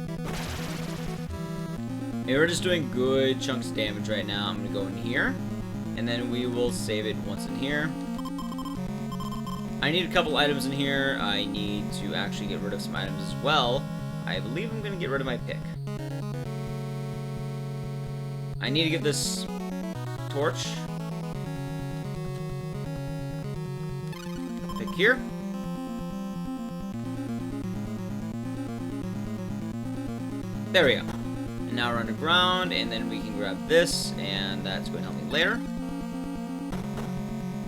And we're just doing good chunks of damage right now. I'm going to go in here. And then we will save it once in here. I need a couple items in here. I need to actually get rid of some items as well. I believe I'm going to get rid of my pick. I need to get this torch. Pick here. There we go. And now we're underground, and then we can grab this, and that's going to help me later.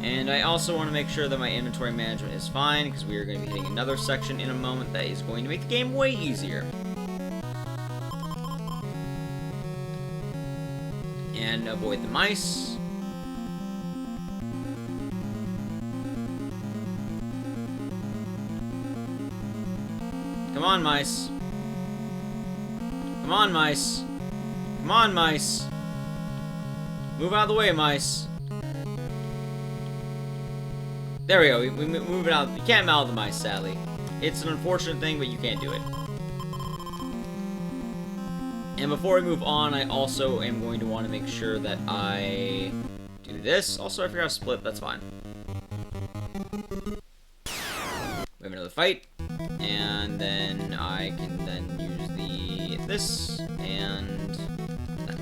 And I also want to make sure that my inventory management is fine, because we are going to be hitting another section in a moment that is going to make the game way easier. And avoid the mice. Come on, mice. Come on, mice. Come on, mice. Move out of the way, mice. There we go. We move it out. You can't mouth the mice, sadly. It's an unfortunate thing, but you can't do it. And before we move on, I also am going to want to make sure that I do this. Also, I forgot to split. That's fine. We have another fight. And then I can then use this and that.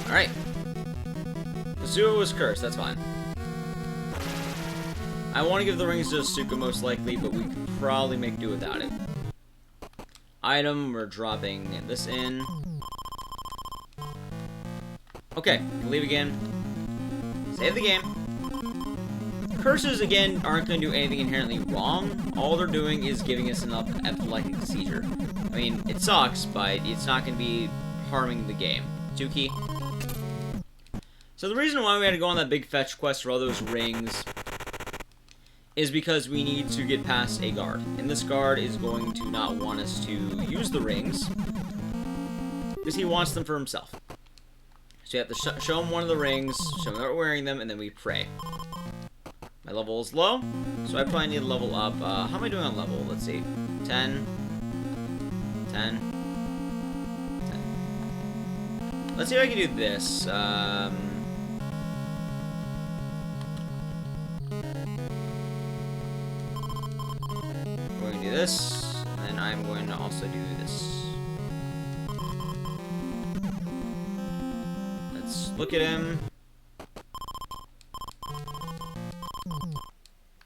Alright. Asuka was cursed, that's fine. I want to give the rings to Asuka most likely, but we could probably make do without it. Item, we're dropping this in. Okay, we can leave again. Save the game. Curses, again, aren't going to do anything inherently wrong. All they're doing is giving us an epileptic seizure. I mean, it sucks, but it's not going to be harming the game. 2 key. So the reason why we had to go on that big fetch quest for all those rings is because we need to get past a guard. And this guard is going to not want us to use the rings because he wants them for himself. So you have to show him one of the rings, show him that we're wearing them, and then we pray. My level is low, so I probably need to level up. How am I doing on level? Let's see. 10. 10. 10. Let's see if I can do this. We're going to do this, and then I'm going to also do this. Let's look at him.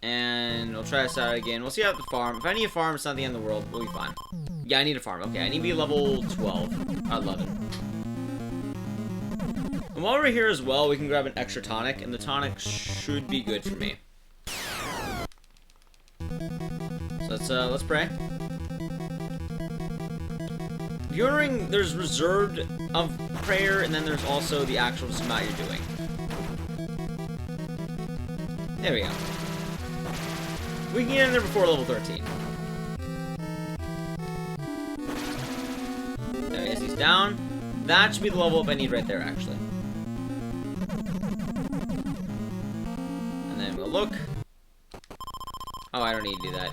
And we'll try this out again. We'll see how the farm. If I need a farm, it's not the end of the world. We'll be fine. Yeah, I need a farm. Okay, I need to be level 12. 11. And while we're here as well, we can grab an extra tonic, and the tonic should be good for me. So let's pray. If you're wondering, there's reserved of prayer, and then there's also the actual amount you're doing. There we go. We can get in there before level 13. There he is, he's down. That should be the level up I need right there, actually. And then we'll look. Oh, I don't need to do that.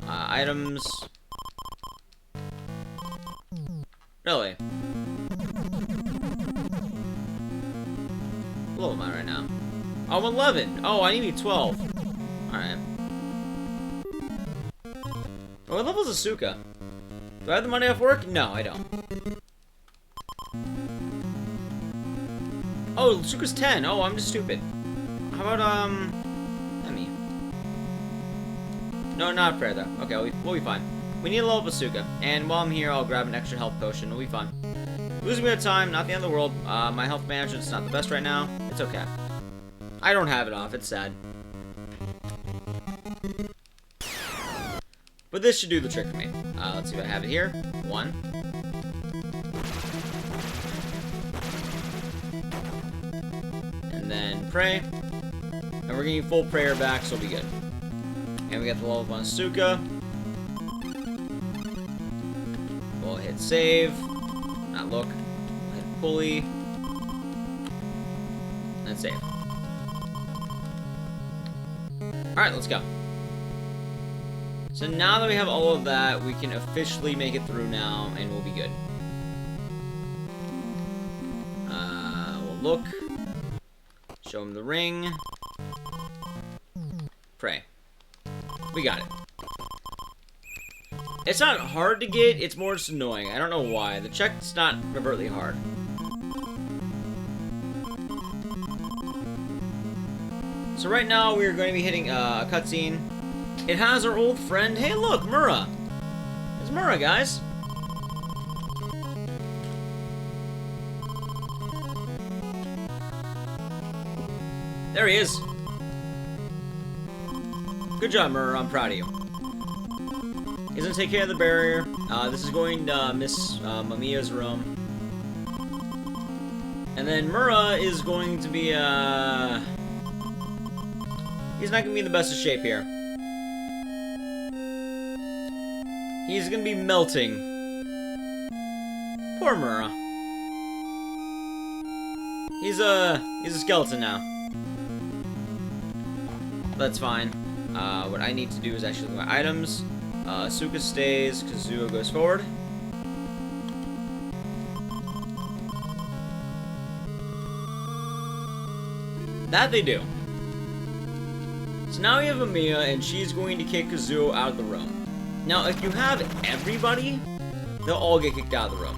Items. Really? What level am I right now? Oh, I'm 11. Oh, I need to be 12. Alright. Oh, what level is Asuka? Do I have the money off work? No, I don't. Oh, Asuka's 10. Oh, I'm just stupid. How about, let me. No, not fair, though. Okay, we'll be fine. We need a level up Asuka. And while I'm here, I'll grab an extra health potion. We'll be fine. Losing a bit of time, not the end of the world. My health management's not the best right now. It's okay. I don't have it off. It's sad. But this should do the trick for me. Let's see if I have it here. 1. And then pray. And we're getting full prayer back, so we'll be good. And we got the level up on Asuka. We'll hit save. Not look. We'll hit pulley. And save. Alright, let's go. So now that we have all of that, we can officially make it through now, and we'll be good. We'll look. Show him the ring. Pray. We got it. It's not hard to get, it's more just annoying. I don't know why. The check's not overtly hard. So right now we're going to be hitting a cutscene. It has our old friend. Hey look, Mura! It's Mura, guys. There he is. Good job, Mura. I'm proud of you. He's gonna take care of the barrier. This is going to Miss Mamiya's room. And then Mura is going to be, he's not gonna be in the best of shape here. He's gonna be melting. Poor Mura. He's a skeleton now. That's fine. What I need to do is actually look at my items. Asuka stays, Kazuo goes forward. That they do. So now we have Mamiya, and she's going to kick Kazuo out of the room. Now, if you have everybody, they'll all get kicked out of the room.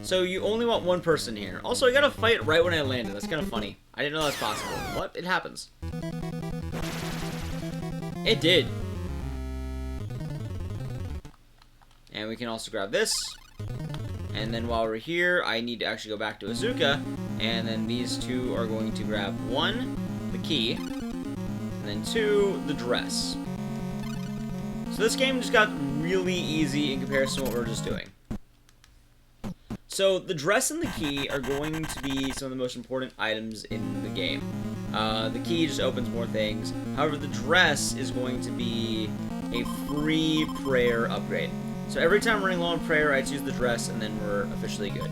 So you only want one person here. Also, I got a fight right when I landed. That's kind of funny. I didn't know that's possible. What? It happens. It did. And we can also grab this. And then while we're here, I need to actually go back to Asuka. And then these two are going to grab 1, the key. And then 2, the dress. So this game just got really easy in comparison to what we're just doing. So the dress and the key are going to be some of the most important items in the game. The key just opens more things. However, the dress is going to be a free prayer upgrade. So every time I'm running low on prayer, I choose the dress, and then we're officially good.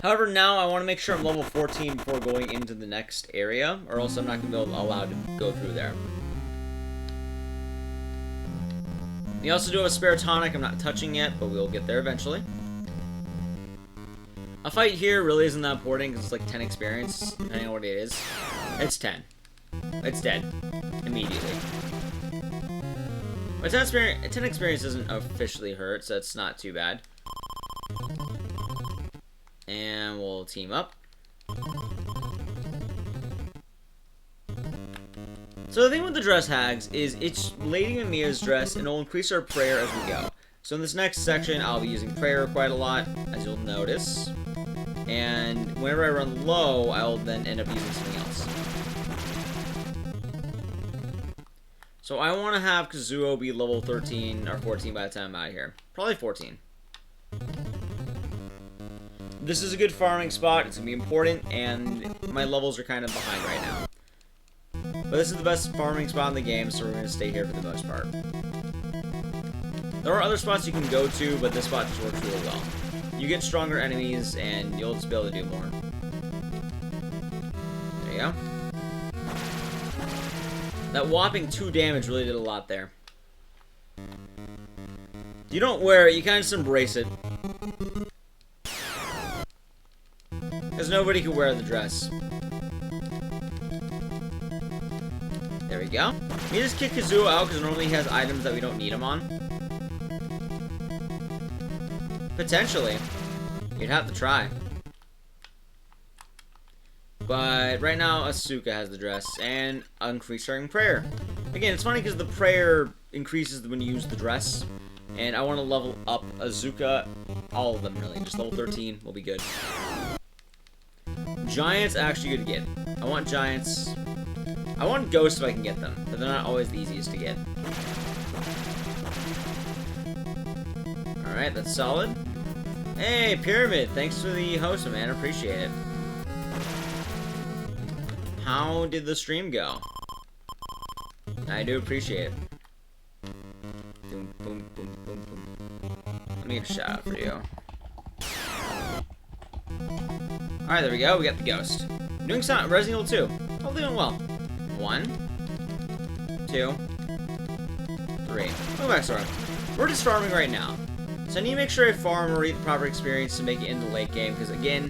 However, now I want to make sure I'm level 14 before going into the next area, or else I'm not going to be allowed to go through there. We also do have a spare tonic I'm not touching yet, but we'll get there eventually. A fight here really isn't that important because it's like 10 experience, depending on what it is. It's 10. It's dead. Immediately. But 10 experience doesn't officially hurt, so it's not too bad. And we'll team up. So the thing with the dress hags is it's Lady Mamiya's dress, and it'll increase our prayer as we go. So in this next section, I'll be using prayer quite a lot, as you'll notice. And whenever I run low, I'll then end up using something else. So I want to have Kazuo be level 13 or 14 by the time I'm out of here. Probably 14. This is a good farming spot. It's going to be important, and my levels are kind of behind right now. But this is the best farming spot in the game, so we're going to stay here for the most part. There are other spots you can go to, but this spot just works really well. You get stronger enemies, and you'll just be able to do more. There you go. That whopping 2 damage really did a lot there. You don't wear it, you kind of just embrace it. Because nobody can wear the dress. There we go. We just kick Kazuo out because normally he has items that we don't need him on. Potentially. You'd have to try. But right now, Asuka has the dress and increasing prayer. Again, it's funny because the prayer increases when you use the dress. And I want to level up Asuka. All of them, really. Just level 13 will be good. Giants, actually good to get. I want Giants. I want Ghosts if I can get them, but they're not always the easiest to get. Alright, that's solid. Hey, Pyramid, thanks for the host, man. I appreciate it. How did the stream go? I do appreciate it. Doom, Let me get a shout out for you. Alright, there we go. We got the ghost. Doing something. Resident Evil 2. Oh, doing well. 1, 2, 3. Welcome back, Sora. We're just farming right now. So I need to make sure I farm or get the proper experience to make it in the late game. Because, again,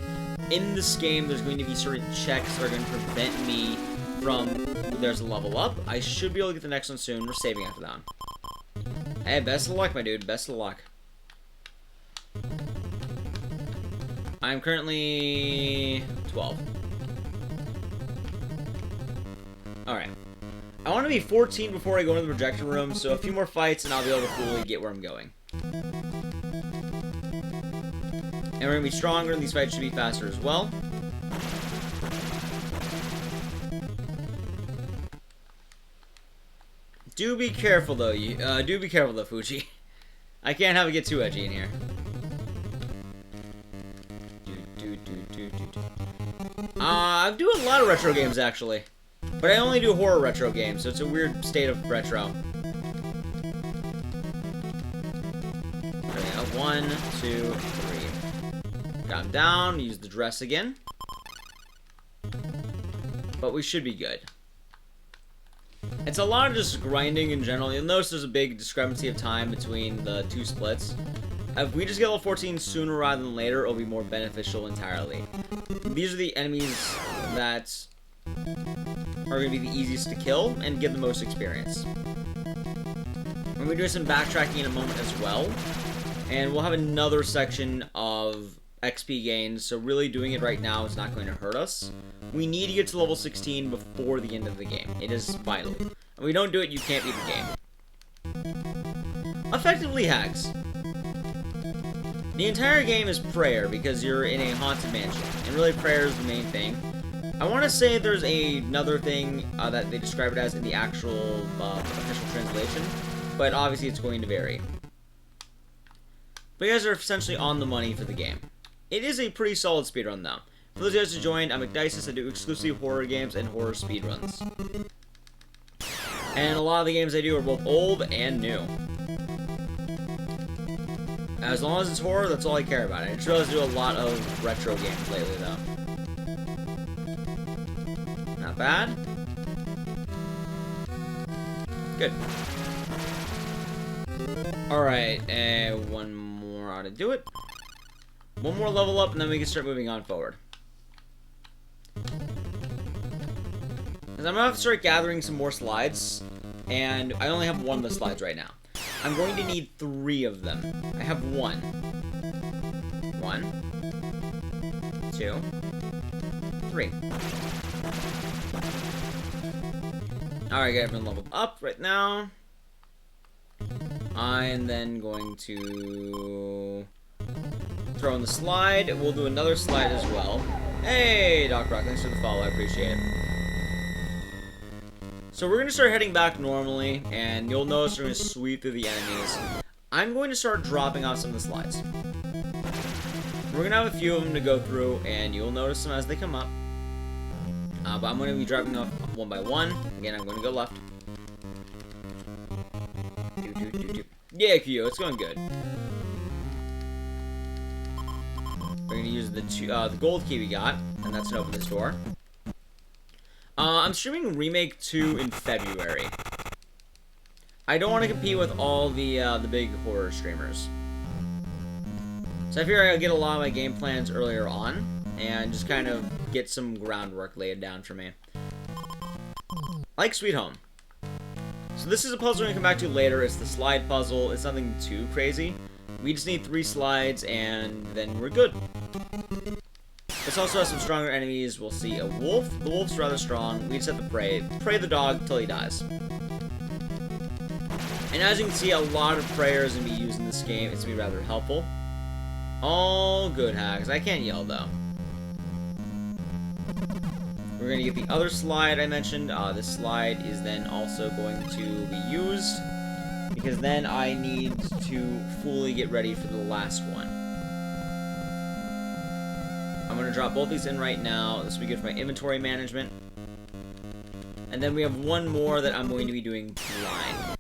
in this game, there's going to be certain checks that are going to prevent me from... There's a level up. I should be able to get the next one soon. We're saving after that one. Hey, best of luck, my dude. Best of luck. I'm currently 12. Alright. I want to be 14 before I go into the projector room, so a few more fights and I'll be able to fully get where I'm going. And we're going to be stronger, and these fights should be faster as well. Do be careful, though. Do be careful, though, Fuji. I can't have it get too edgy in here. I do a lot of retro games, actually. But I only do horror retro games, so it's a weird state of retro. There we go. 1, 2, 3. Got him down. Use the dress again. But we should be good. It's a lot of just grinding in general. You'll notice there's a big discrepancy of time between the two splits. If we just get level 14 sooner rather than later, it'll be more beneficial entirely. These are the enemies that are going to be the easiest to kill and give the most experience. We're going to do some backtracking in a moment as well. And we'll have another section of XP gains, so really doing it right now is not going to hurt us. We need to get to level 16 before the end of the game. It is vital. If we don't do it, you can't beat the game. Effectively, Hags. The entire game is prayer because you're in a haunted mansion, and really prayer is the main thing. I want to say there's another thing that they describe it as in the actual official translation, but obviously it's going to vary. But you guys are essentially on the money for the game. It is a pretty solid speedrun, though. For those of you guys who joined, I'm McDices. I do exclusively horror games and horror speedruns. And a lot of the games I do are both old and new. As long as it's horror, that's all I care about. I just realized I do a lot of retro games lately, though. Not bad. Good. Alright, and one more ought to do it. One more level up, and then we can start moving on forward. Because I'm going to have to start gathering some more slides, and I only have one of the slides right now. I'm going to need 3 of them. I have 1. 1, 2, 3. Alright, got everyone leveled up right now. I'm then going to throw in the slide. We'll do another slide as well. Hey, Doc Rock, thanks for the follow. I appreciate it. So we're going to start heading back normally, and you'll notice we're going to sweep through the enemies. I'm going to start dropping off some of the slides. We're going to have a few of them to go through, and you'll notice them as they come up. But I'm going to be dropping off one by one. Again, I'm going to go left. Yeah, Q, it's going good. We're going to use the gold key we got, and that's going to open this door. I'm streaming Remake 2 in February. I don't want to compete with all the big horror streamers. So I figure I'll get a lot of my game plans earlier on, and just kind of get some groundwork laid down for me. Like Sweet Home. So this is a puzzle we're going to come back to later. It's the slide puzzle. It's nothing too crazy. We just need 3 slides, and then we're good. This also has some stronger enemies. We'll see a wolf. The wolf's rather strong. We just have to pray. Pray the dog till he dies. And as you can see, a lot of prayers are going to be used in this game. It's going to be rather helpful. All good, Hags. I can't yell, though. We're going to get the other slide I mentioned. This slide is then also going to be used, because then I need to fully get ready for the last one. I'm going to drop both these in right now. This will be good for my inventory management. And then we have one more that I'm going to be doing blind.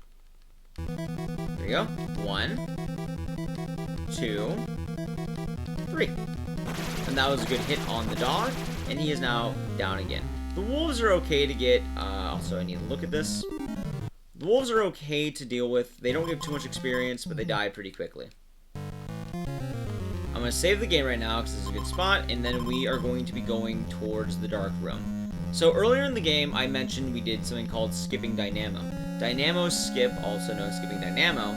There you go. 1, 2, 3. And that was a good hit on the dog, and he is now down again. The wolves are okay to get, also I need to look at this. The wolves are okay to deal with. They don't give too much experience, but they die pretty quickly. I'm going to save the game right now because this is a good spot, and then we are going to be going towards the dark room. So earlier in the game, I mentioned we did something called skipping Dynamo. Dynamo skip, also known as skipping Dynamo,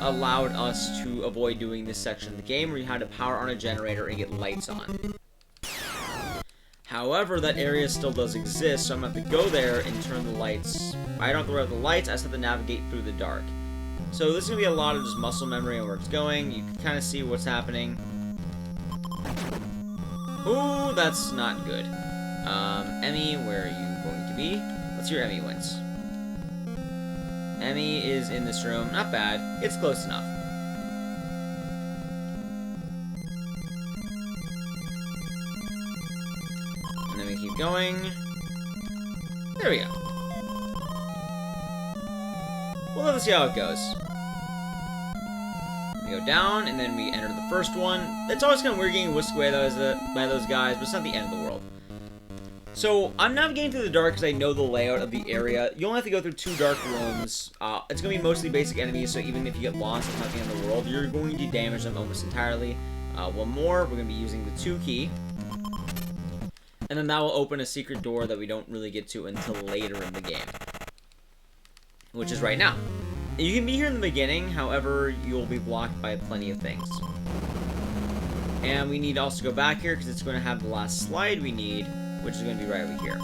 allowed us to avoid doing this section of the game where you had to power on a generator and get lights on. However, that area still does exist, so I'm going to have to go there and turn the lights. I don't have to worry about the lights, I just have to navigate through the dark. So this is going to be a lot of just muscle memory and where it's going. You can kind of see what's happening. Ooh, that's not good. Emmy, where are you going to be? Let's see where Emmy went. Emmy is in this room. Not bad. It's close enough. And then we keep going. There we go. Well, let's see how it goes. We go down, and then we enter the first one. It's always kind of weird getting whisked away by those guys, but it's not the end of the world. So, I'm navigating through the dark because I know the layout of the area. You only have to go through 2 dark rooms. It's going to be mostly basic enemies, so even if you get lost, it's not the end of the world. You're going to damage them almost entirely. One more, we're going to be using the 2 key. And then that will open a secret door that we don't really get to until later in the game. Which is right now. You can be here in the beginning, however, you'll be blocked by plenty of things. And we need to also go back here because it's going to have the last slide we need, which is going to be right over here.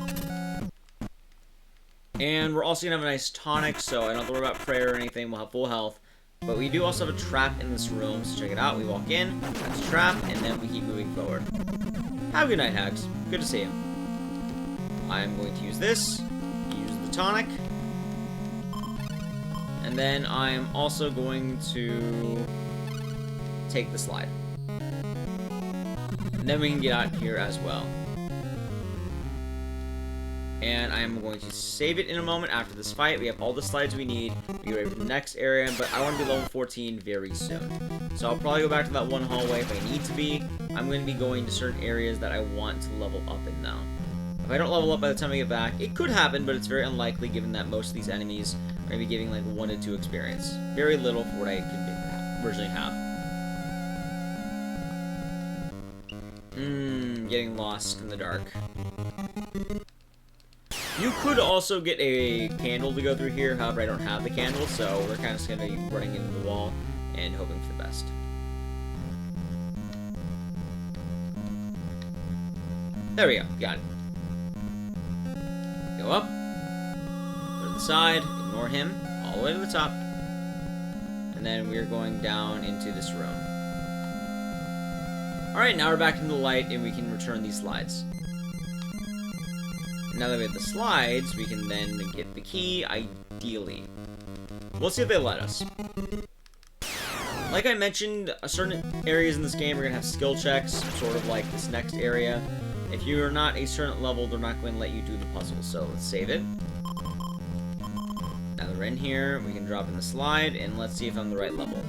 And we're also going to have a nice tonic, so I don't have to worry about prayer or anything. We'll have full health. But we do also have a trap in this room, so check it out. We walk in, that's a trap, and then we keep moving forward. Have a good night, Hags. Good to see you. I'm going to use this, use the tonic, and then I'm also going to take the slide. And then we can get out here as well. And I am going to save it in a moment after this fight. We have all the slides we need. We get ready for the next area, but I want to be level 14 very soon. So I'll probably go back to that one hallway if I need to be. I'm going to be going to certain areas that I want to level up in now. If I don't level up by the time I get back, it could happen, but it's very unlikely given that most of these enemies are going to be giving like 1 to 2 experience. Very little for what I could originally have. Getting lost in the dark. You could also get a candle to go through here, however I don't have the candle, so we're kind of just going to be running into the wall and hoping for the best. There we go, got it. Go up, go to the side, ignore him, all the way to the top, and then we're going down into this room. Alright, now we're back in the light and we can return these slides. Now that we have the slides, we can then get the key, ideally. We'll see if they let us. Like I mentioned, certain areas in this game are going to have skill checks, sort of like this next area. If you're not a certain level, they're not going to let you do the puzzle, so let's save it. Now that we're in here, we can drop in the slide, and let's see if I'm the right level.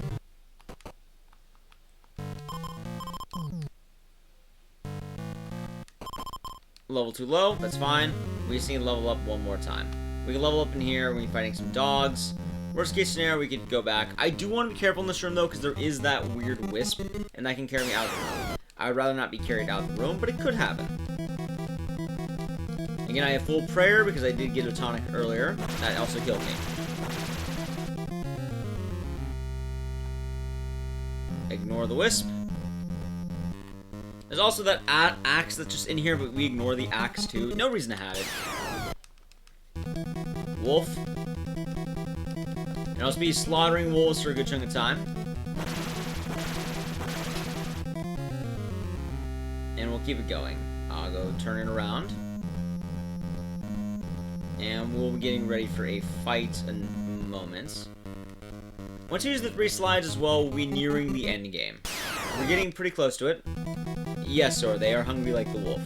Level too low, that's fine. We just need to level up one more time. We can level up in here when we're fighting some dogs. Worst case scenario, we could go back. I do want to be careful in this room though, because there is that weird wisp, and that can carry me out of the room. I would rather not be carried out of the room, but it could happen. Again, I have full prayer because I did get a tonic earlier. That also killed me. Ignore the wisp. There's also that axe that's just in here, but we ignore the axe too. No reason to have it. Wolf. And I'll just be slaughtering wolves for a good chunk of time. And we'll keep it going. I'll go turn it around. And we'll be getting ready for a fight in moments. Once you use the 3 slides as well, we'll be nearing the end game. We're getting pretty close to it. Yes, sir, they are hungry like the wolf.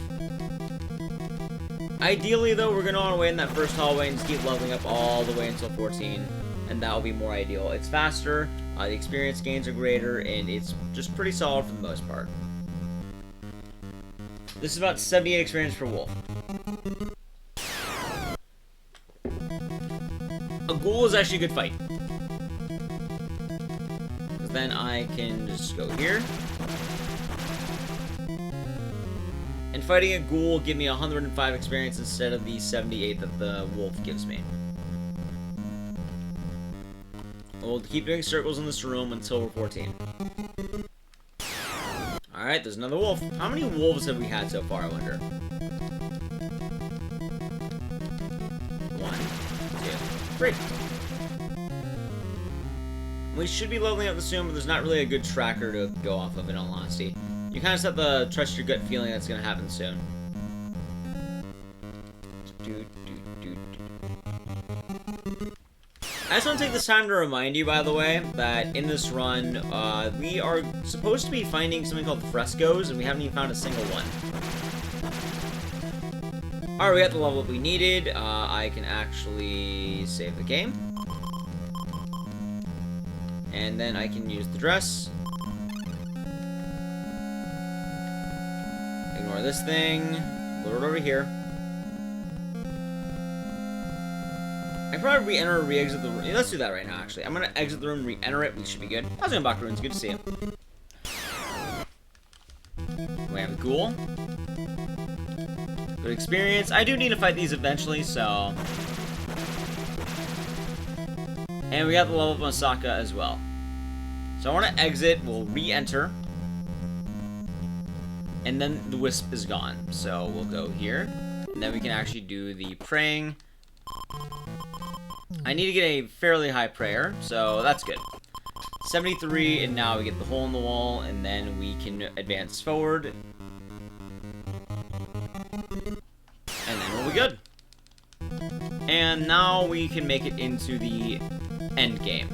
Ideally, though, we're going to run away in that first hallway and just keep leveling up all the way until 14. and that will be more ideal. It's faster, the experience gains are greater, and it's just pretty solid for the most part. This is about 78 experience per wolf. A ghoul is actually a good fight. Because then I can just go here. And fighting a ghoul will give me 105 experience instead of the 78 that the wolf gives me. We'll keep doing circles in this room until we're 14. Alright, there's another wolf. How many wolves have we had so far, I wonder? 1, 2, 3. We should be leveling up soon, but there's not really a good tracker to go off of, in all honesty. You kind of just have to trust your gut feeling that's going to happen soon. I just want to take this time to remind you, by the way, that in this run, we are supposed to be finding something called frescoes, and we haven't even found a single one. Alright, we got the level up we needed. I can actually save the game. And then I can use the dress. Ignore this thing. Lure it over here. I can probably re-enter or re-exit the room. Yeah, let's do that right now, actually. I'm going to exit the room, re-enter it. We should be good. How's it going, Bakuruns? Good to see you. We have a ghoul. Good experience. I do need to fight these eventually, so... And we got the level of Masaka as well. So I want to exit. We'll re-enter. And then the wisp is gone. So we'll go here. And then we can actually do the praying. I need to get a fairly high prayer, so that's good. 73, and now we get the hole in the wall, and then we can advance forward. And then we'll be good. And now we can make it into the end game.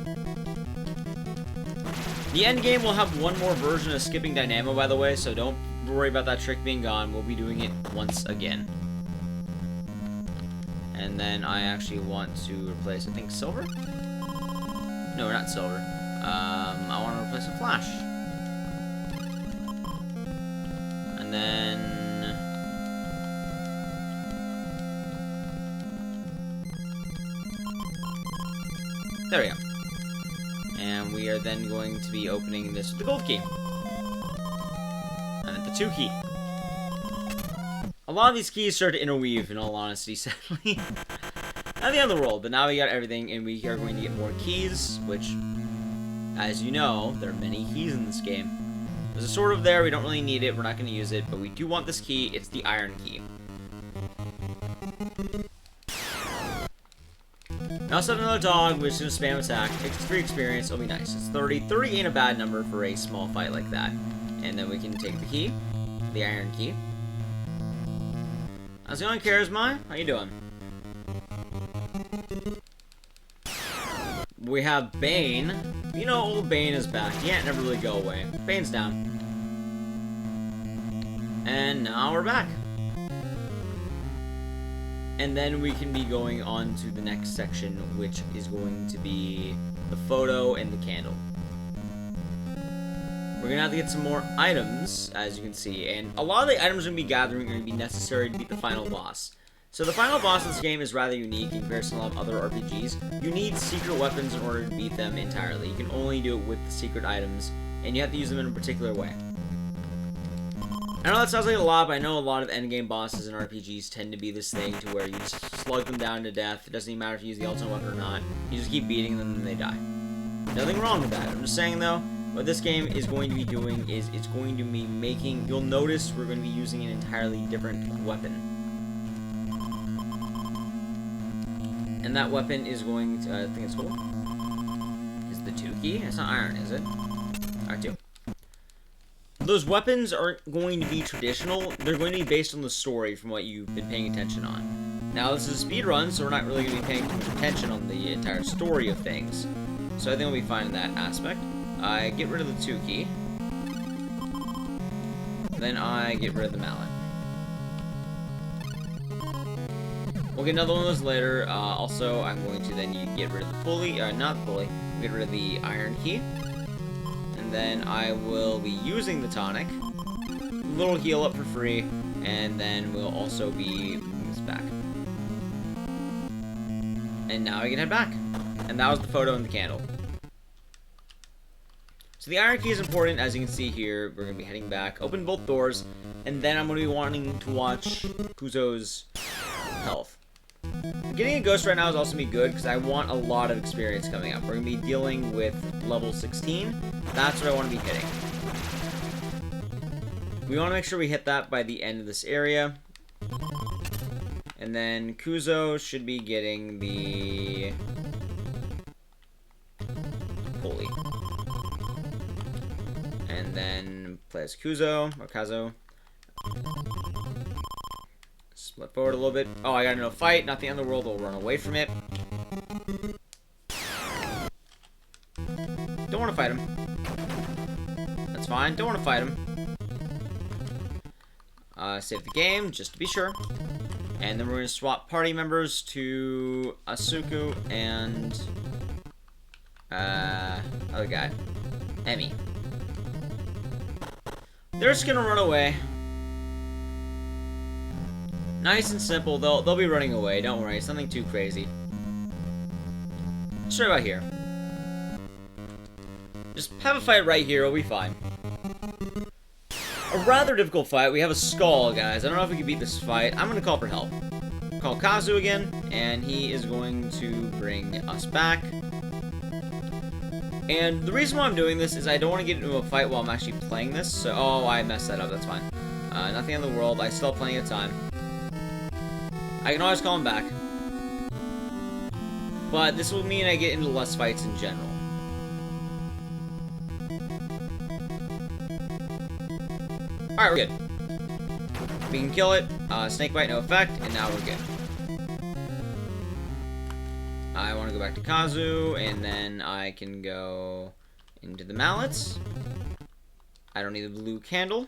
The end game will have one more version of skipping Dynamo, by the way, so don't worry about that trick being gone. We'll be doing it once again. And then I actually want to replace, I think, silver? No, not silver. I want to replace a flash. And then... There we go. And we are then going to be opening this with the gold key. And the 2 key. A lot of these keys start to interweave, in all honesty, sadly. Not the end of the world, but now we got everything, and we are going to get more keys, which, as you know, there are many keys in this game. There's a sword over there, we don't really need it, we're not going to use it, but we do want this key, it's the iron key. We also have another dog, which is going to spam attack, takes 3 experience, it'll be nice. It's 30. 30 ain't a bad number for a small fight like that. And then we can take the key, the iron key. How's it going, Charisma? How you doing? We have Bane. You know, old Bane is back. He can't never really go away. Bane's down. And now we're back. And then we can be going on to the next section, which is going to be the photo and the candle. We're going to have to get some more items, as you can see, and a lot of the items we're going to be gathering are going to be necessary to beat the final boss. So the final boss of this game is rather unique in comparison to a lot of other RPGs. You need secret weapons in order to beat them entirely. You can only do it with the secret items, and you have to use them in a particular way. I know that sounds like a lot, but I know a lot of endgame bosses in RPGs tend to be this thing to where you just slug them down to death. It doesn't even matter if you use the ultimate weapon or not. You just keep beating them and they die. Nothing wrong with that. I'm just saying, though, what this game is going to be doing is it's going to be making... You'll notice we're going to be using an entirely different weapon. And that weapon is going to... I think it's gold. Is the 2 key? It's not iron, is it? Alright, 2. Those weapons aren't going to be traditional. They're going to be based on the story from what you've been paying attention on. Now, this is a speed run, so we're not really going to be paying too much attention on the entire story of things. So I think we'll be fine in that aspect. I get rid of the 2 key. Then I get rid of the mallet. We'll get another one of those later. Also, I'm going to then get rid of the pulley, not the pulley, get rid of the iron key. And then I will be using the tonic. A little heal up for free. And then we'll also be moving this back. And now I can head back. And that was the photo and the candle. So the iron key is important, as you can see here. We're going to be heading back, open both doors, and then I'm going to be wanting to watch Kuzo's health. Getting a ghost right now is also going to be good, because I want a lot of experience coming up. We're going to be dealing with level 16. That's what I want to be hitting. We want to make sure we hit that by the end of this area. And then Kuzo should be getting the pulley. And then play as Kuzo, or Kazo. Split forward a little bit. Oh, I got into a fight. Not the end of the world. We'll run away from it. Don't want to fight him. That's fine. Don't want to fight him. Save the game, just to be sure. And then we're going to swap party members to Asuku and other guy, Emmy. They're just gonna run away. Nice and simple. They'll be running away. Don't worry. It's nothing too crazy. Just right about here. Just have a fight right here. It'll be fine. A rather difficult fight. We have a skull, guys. I don't know if we can beat this fight. I'm gonna call for help. Call Kazu again, and he is going to bring us back. And the reason why I'm doing this is I don't want to get into a fight while I'm actually playing this. So, oh, I messed that up. That's fine. Nothing in the world. I still have plenty of time. I can always call him back. But this will mean I get into less fights in general. Alright, we're good. We can kill it. Snake bite, no effect, and now we're good. I want to go back to Kazu, and then I can go into the mallets. I don't need the blue candle.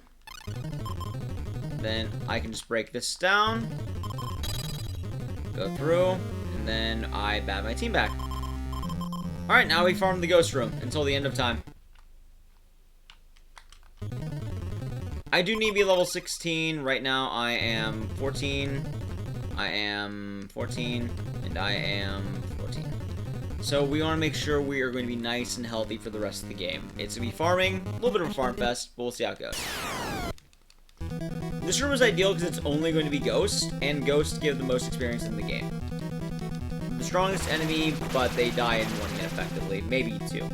Then I can just break this down. Go through, and then I bat my team back. Alright, now we farm the ghost room until the end of time. I do need to be level 16. Right now I am 14. I am 14. And I am 14. So we want to make sure we are going to be nice and healthy for the rest of the game. It's going to be farming. A little bit of a farm fest, but we'll see how it goes. This room is ideal because it's only going to be ghosts. And ghosts give the most experience in the game. The strongest enemy, but they die in one hit effectively. Maybe two.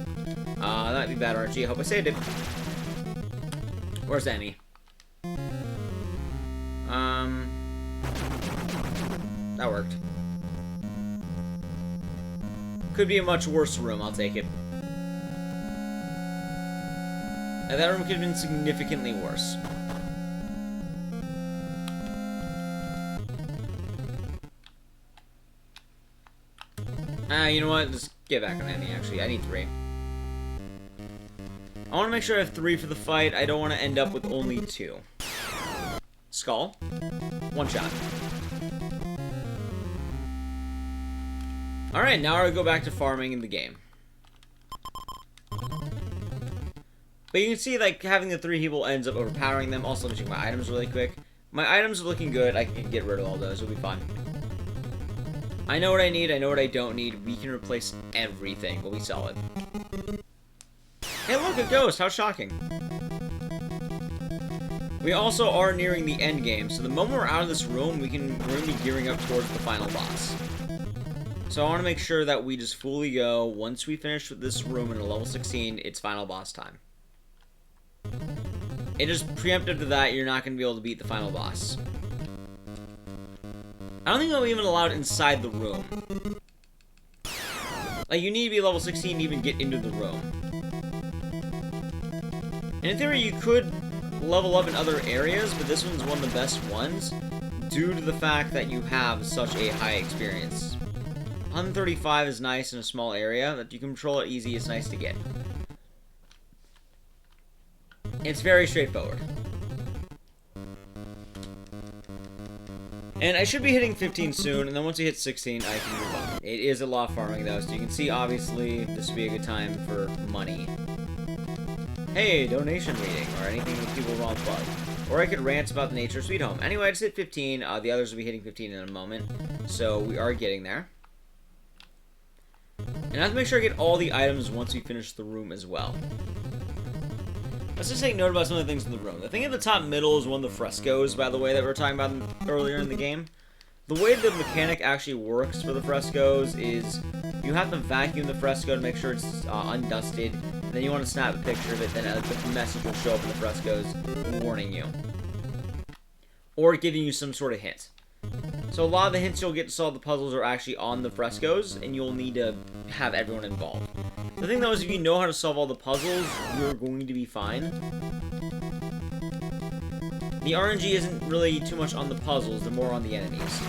That might be bad RNG. I hope I saved it. Where's Emmy? That worked. Could be a much worse room, I'll take it. And that room could have been significantly worse. You know what? Just get back on Emmy, actually. I need 3. I want to make sure I have 3 for the fight. I don't want to end up with only 2. Skull. 1 shot. Alright, now I go back to farming in the game. But you can see, like, having the 3 people ends up overpowering them. Also, let me check my items really quick. My items are looking good. I can get rid of all those. It'll be fine. I know what I need. I know what I don't need. We can replace everything when we sell it. Hey, look, a ghost! How shocking. We also are nearing the end game, so the moment we're out of this room, we're going to be gearing up towards the final boss. So I want to make sure that we just fully go. Once we finish with this room in a level 16, it's final boss time. It is preemptive to that, you're not going to be able to beat the final boss. I don't think I'm even allowed inside the room. Like, you need to be level 16 to even get into the room. And in theory, you could level up in other areas, but this one's one of the best ones due to the fact that you have such a high experience. 135 is nice in a small area. That you can control it easy, it's nice to get. It's very straightforward. And And I should be hitting 15 soon, and then once we hit 16, I can move on. It is a lot of farming, though, so you can see, obviously, this would be a good time for money. Hey, donation reading, or anything that people want to plug. Or I could rant about the nature of Sweet Home. Anyway, I just hit 15. The others will be hitting 15 in a moment, so we are getting there. And I have to make sure I get all the items once we finish the room as well. Let's just take note about some of the things in the room. The thing at the top middle is one of the frescoes, by the way, that we were talking about earlier in the game. The way the mechanic actually works for the frescoes is you have to vacuum the fresco to make sure it's undusted. And then you want to snap a picture of it, then a message will show up in the frescoes warning you. Or giving you some sort of hint. So a lot of the hints you'll get to solve the puzzles are actually on the frescoes, and you'll need to have everyone involved. The thing though is if you know how to solve all the puzzles, you're going to be fine. The RNG isn't really too much on the puzzles, they're more on the enemies.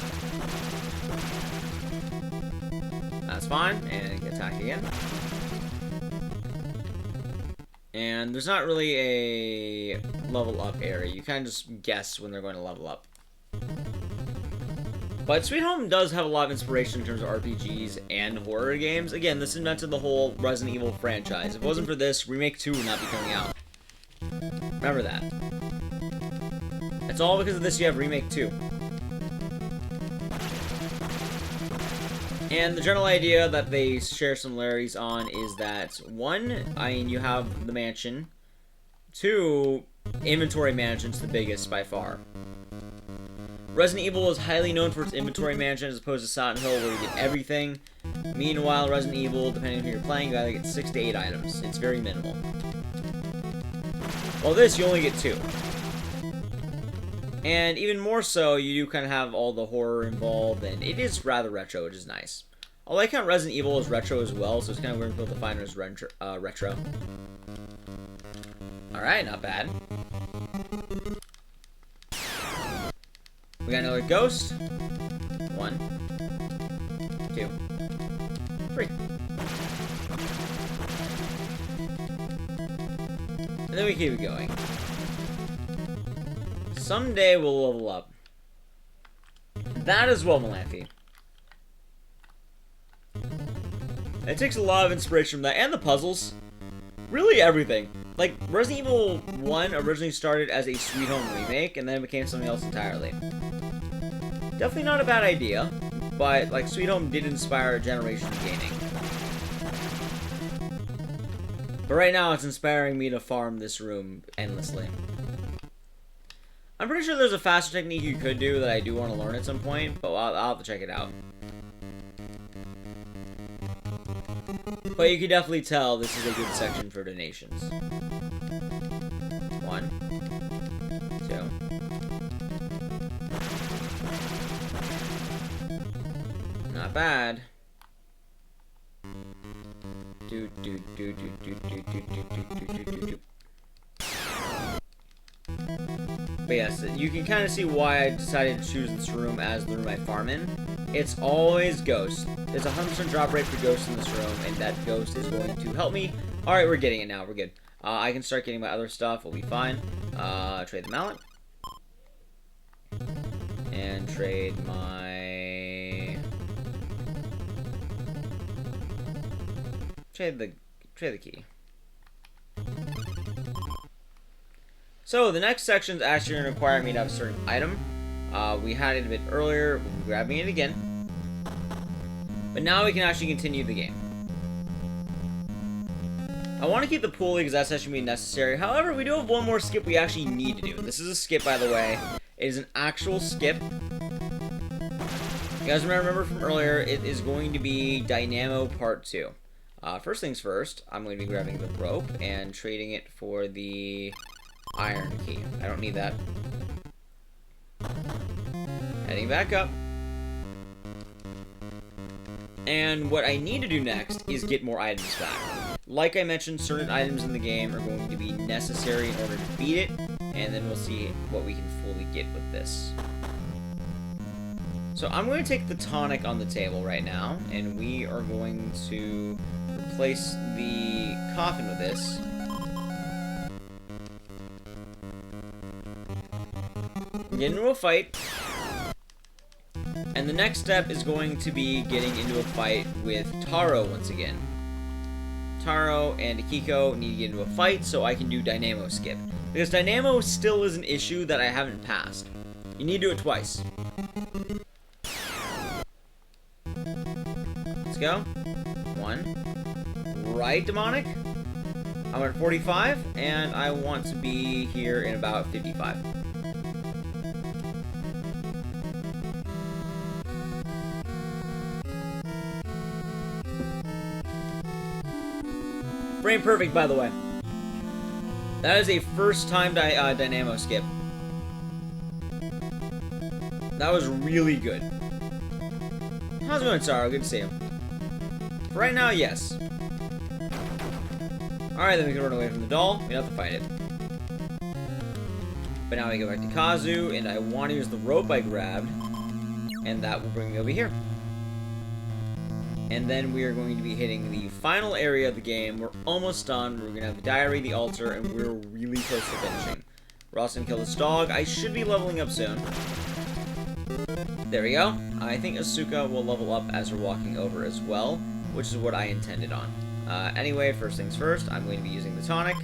That's fine, and attack again. And there's not really a level up area, you kind of just guess when they're going to level up. But Sweet Home does have a lot of inspiration in terms of RPGs and horror games. Again, this invented the whole Resident Evil franchise. If it wasn't for this, Remake 2 would not be coming out. Remember that. It's all because of this you have Remake 2. And the general idea that they share similarities on is that, one, you have the mansion. Two, inventory management's the biggest by far. Resident Evil is highly known for its inventory management as opposed to Silent Hill where you get everything. Meanwhile, Resident Evil, depending on who you're playing, you either get 6 to 8 items. It's very minimal. While this, you only get 2. And even more so, you do kind of have all the horror involved, and it is rather retro, which is nice. I like how Resident Evil is retro as well, so it's kind of weird to find it as retro. Alright, not bad. We got another ghost. 1, 2, 3. And then we keep it going. Someday we'll level up. That as well, Melanthe. It takes a lot of inspiration from that, and the puzzles. Really everything. Like, Resident Evil 1 originally started as a Sweet Home remake, and then it became something else entirely. Definitely not a bad idea, but, like, Sweet Home did inspire a generation of gaming. But right now, it's inspiring me to farm this room endlessly. I'm pretty sure there's a faster technique you could do that I do want to learn at some point, but I'll have to check it out. But you can definitely tell this is a good section for donations. 1, 2. Not bad. But yes, you can kind of see why I decided to choose this room as the room I farm in. It's always ghosts. There's a 100% drop rate for ghosts in this room, and that ghost is going to help me. Alright, we're getting it now. We're good. I can start getting my other stuff. We'll be fine. Trade the mallet. And trade my... Trade the key. So, the next section is actually going to require me to have a certain item. We had it a bit earlier, we'll be grabbing it again. But now we can actually continue the game. I want to keep the pulley because that's actually going to be necessary. However, we do have one more skip we actually need to do. This is a skip, by the way. It is an actual skip. You guys remember from earlier, it is going to be Dynamo Part 2. First things first, I'm going to be grabbing the rope and trading it for the iron key. I don't need that. Heading back up. And what I need to do next is get more items back. Like I mentioned, certain items in the game are going to be necessary in order to beat it, and then we'll see what we can fully get with this. So I'm going to take the tonic on the table right now, and we are going to replace the coffin with this. Get into a fight. And the next step is going to be getting into a fight with Taro once again. Taro and Akiko need to get into a fight so I can do Dynamo Skip. Because Dynamo still is an issue that I haven't passed. You need to do it twice. Let's go. 1. Right, Demonic. I'm at 45, and I want to be here in about 55. Frame perfect, by the way. That is a first-time Dynamo Skip. That was really good. How's it going, Taro? Good to see you. For right now, yes. Alright, then we can run away from the doll. We don't have to fight it. But now we go back to Kazu, and I want to use the rope I grabbed. And that will bring me over here. And then we are going to be hitting the final area of the game. We're almost done. We're going to have the diary, the altar, and we're really close to finishing. We're also going to kill this dog. I should be leveling up soon. There we go. I think Asuka will level up as we're walking over as well, which is what I intended on. Anyway, first things first, I'm going to be using the tonic.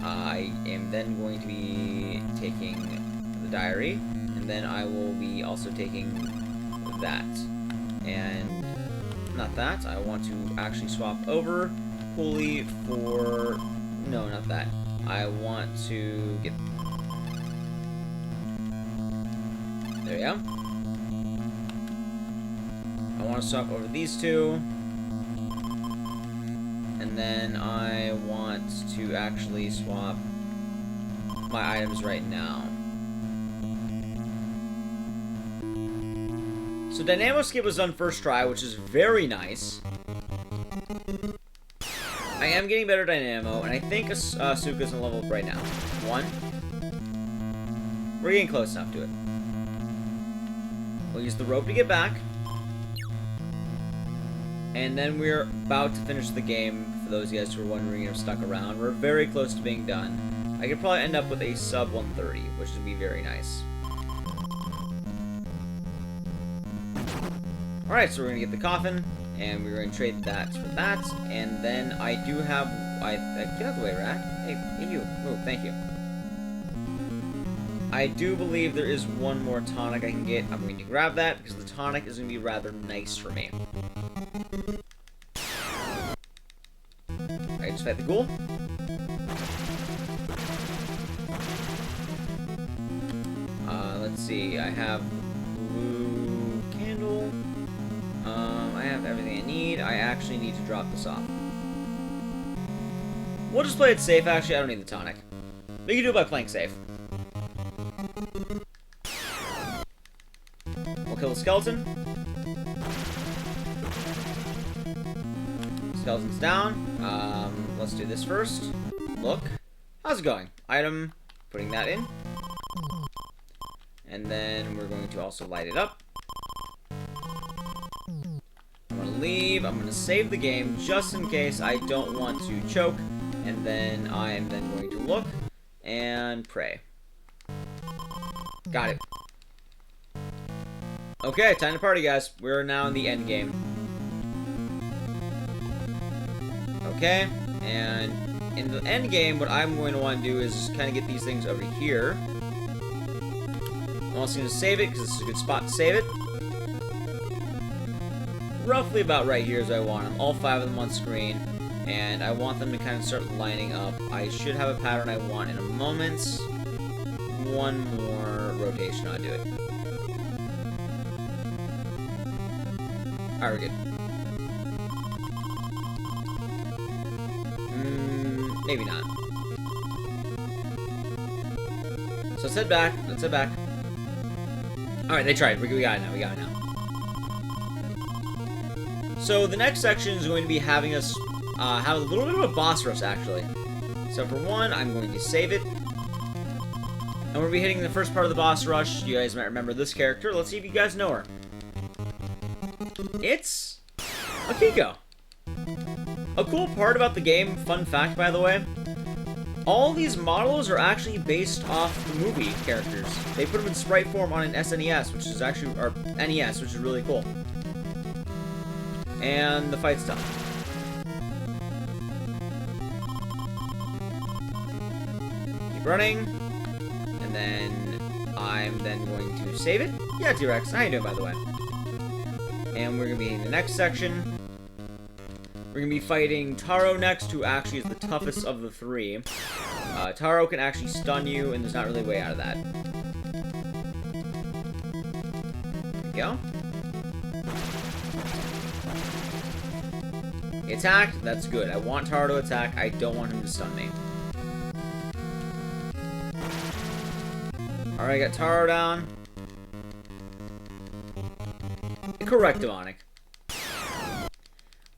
I am then going to be taking the diary, and then I will be also taking that. And not that. I want to actually swap over pulley for... No, not that. I want to get... There we go. I want to swap over these two. And then I want to actually swap my items right now. So Dynamo Skip was done first try, which is very nice. I am getting better Dynamo, and I think Asuka's in level up right now. 1. We're getting close enough to it. We'll use the rope to get back. And then we're about to finish the game, for those of you guys who are wondering if stuck around. We're very close to being done. I could probably end up with a sub 130, which would be very nice. Alright, so we're going to get the coffin, and we're going to trade that for that, and then I do have... get out of the way, rat. Hey, you, move, thank you. I do believe there is one more tonic I can get. I'm going to grab that, because the tonic is going to be rather nice for me. Alright, just fight the ghoul. Let's see, I have blue candle. I have everything I need. I actually need to drop this off. We'll just play it safe. Actually, I don't need the tonic. We can do it by playing safe. We'll kill the skeleton. Skeleton's down. Let's do this first. Look. How's it going? Item. Putting that in. And then we're going to also light it up. I'm going to leave. I'm going to save the game just in case I don't want to choke. And then I am then going to look and pray. Got it. Okay, time to party, guys. We're now in the end game. Okay, and in the end game, what I'm going to want to do is just kind of get these things over here. I'm also going to save it, because this is a good spot to save it. Roughly about right here is where I want them. All 5 of them on screen. And I want them to kind of start lining up. I should have a pattern I want in a moment. One more rotation, I'll do it. Alright, we're good. Maybe not. So let's head back. Let's head back. Alright, they tried. We got it now. We got it now. So the next section is going to be having us have a little bit of a boss rush, actually. So for one, I'm going to save it. And we'll be hitting the first part of the boss rush. You guys might remember this character. Let's see if you guys know her. It's Akiko. A cool part about the game, fun fact by the way, All these models are actually based off the movie characters. They put them in sprite form on an SNES, which is actually, or NES, which is really cool. And the fight's done. Keep running. And then I'm then going to save it. Yeah, T-Rex, how you doing, by the way? And we're going to be in the next section. We're going to be fighting Taro next, who actually is the toughest of the three. Taro can actually stun you, and there's not really a way out of that. There we go. He attacked. That's good. I want Taro to attack. I don't want him to stun me. Alright, got Taro down. Correct, Demonic.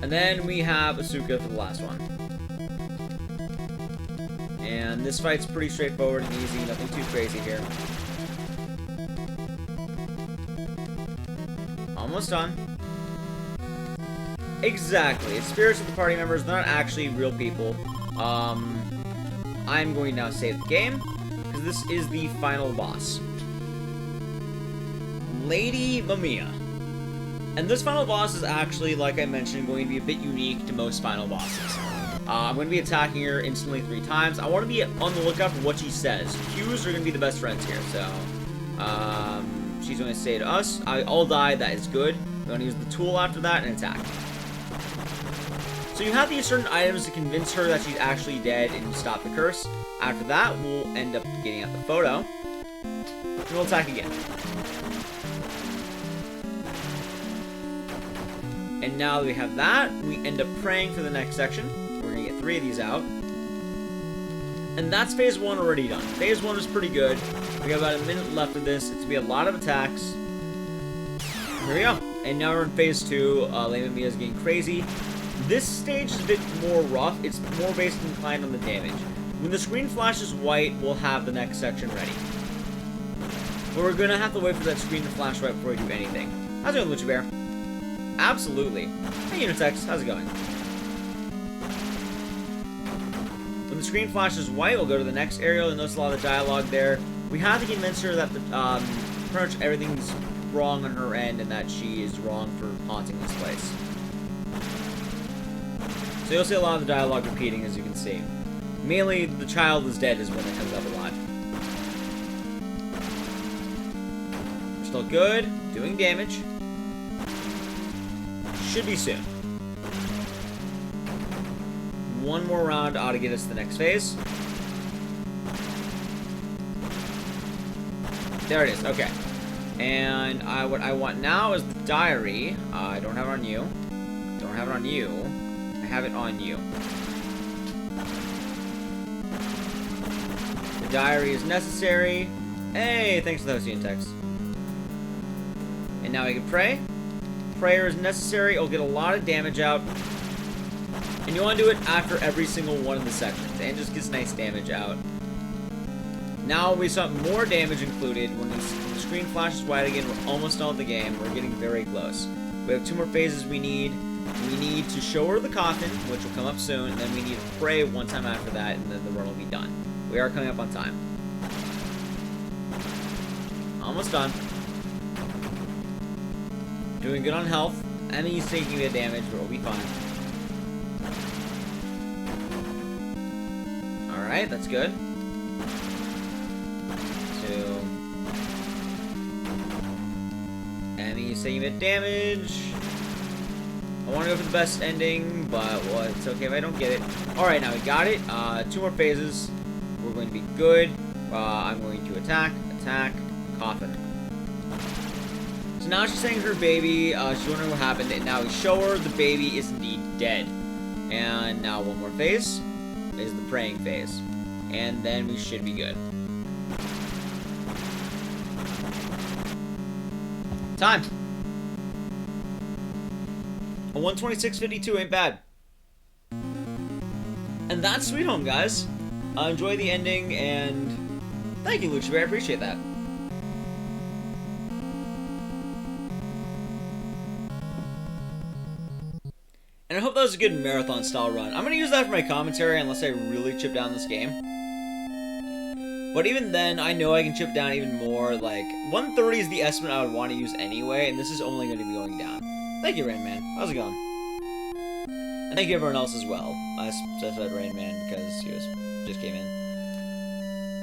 And then we have Asuka for the last one. And this fight's pretty straightforward and easy, nothing too crazy here. Almost done. Exactly, it's spirits of the party members, they're not actually real people. I'm going to now save the game, because this is the final boss. Lady Mamiya. And this final boss is actually, like I mentioned, going to be a bit unique to most final bosses. I'm going to be attacking her instantly 3 times. I want to be on the lookout for what she says. Qs are going to be the best friends here, so... she's going to say to us, I'll die, that is good. We're going to use the tool after that and attack. So you have these certain items to convince her that she's actually dead and stop the curse. After that, we'll end up getting out the photo. And we'll attack again. And now that we have that, we end up praying for the next section. We're going to get 3 of these out. And that's phase 1 already done. Phase 1 was pretty good. We got about a minute left of this. It's going to be a lot of attacks. Here we go. And now we're in phase 2. Lady Mamiya is getting crazy. This stage is a bit more rough. It's more based inclined on the damage. When the screen flashes white, we'll have the next section ready. But we're going to have to wait for that screen to flash white before we do anything. How's it going, Lucha Bear? Absolutely. Hey, Unitex, how's it going? When the screen flashes white, we'll go to the next area. You'll notice a lot of dialogue there. We have to convince her that pretty much everything's wrong on her end and that she is wrong for haunting this place. So you'll see a lot of the dialogue repeating, as you can see. Mainly, the child is dead is when it comes up a lot. We're still good. Doing damage. Should be soon. One more round ought to get us to the next phase. There it is. Okay. And what I want now is the diary. I don't have it on you. Don't have it on you. I have it on you. The diary is necessary. Hey, thanks for those Unitex. And now we can pray. Prayer is necessary. It'll get a lot of damage out. And you want to do it after every single one of the sections. And just gets nice damage out. Now we saw more damage included. When the screen flashes white again, we're almost done with the game. We're getting very close. We have 2 more phases we need. We need to show her the coffin, which will come up soon. And then we need to pray one time after that, and then the run will be done. We are coming up on time. Almost done. Doing good on health. Enemy's taking a bit of damage, but we'll be fine. Alright, that's good. 2. Enemy's taking a bit of damage. I want to go for the best ending, but well, it's okay if I don't get it. Alright, now we got it. 2 more phases. We're going to be good. I'm going to attack, coffin. So now she's saying her baby, she's wondering what happened, and now we show her the baby is indeed dead. And now one more phase is the praying phase. And then we should be good. Time. A 126.52 ain't bad. And that's Sweet Home, guys. Enjoy the ending, and thank you, Lucha Bear. I appreciate that. And I hope that was a good marathon-style run. I'm going to use that for my commentary unless I really chip down this game. But even then, I know I can chip down even more. Like, 130 is the estimate I would want to use anyway, and this is only going to be going down. Thank you, Rain Man. How's it going? And thank you everyone else as well. I said Rain Man because he just came in.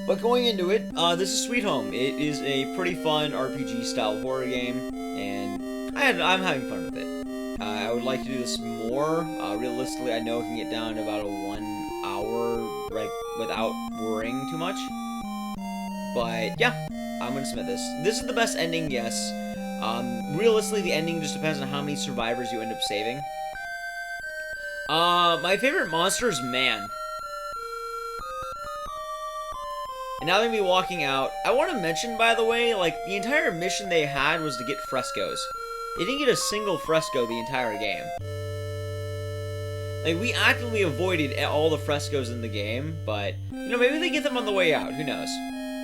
But going into it, this is Sweet Home. It is a pretty fun RPG-style horror game, and I'm having fun with it. I would like to do this more. Realistically, I know it can get down to about a 1 hour, like, without worrying too much. But yeah, I'm gonna submit this. This is the best ending, yes. Realistically, the ending just depends on how many survivors you end up saving. My favorite monster is Man. And now they're gonna be walking out. I want to mention, by the way, like, the entire mission they had was to get frescoes. They didn't get a single fresco the entire game. Like, we actively avoided all the frescoes in the game, but, you know, maybe they get them on the way out. Who knows?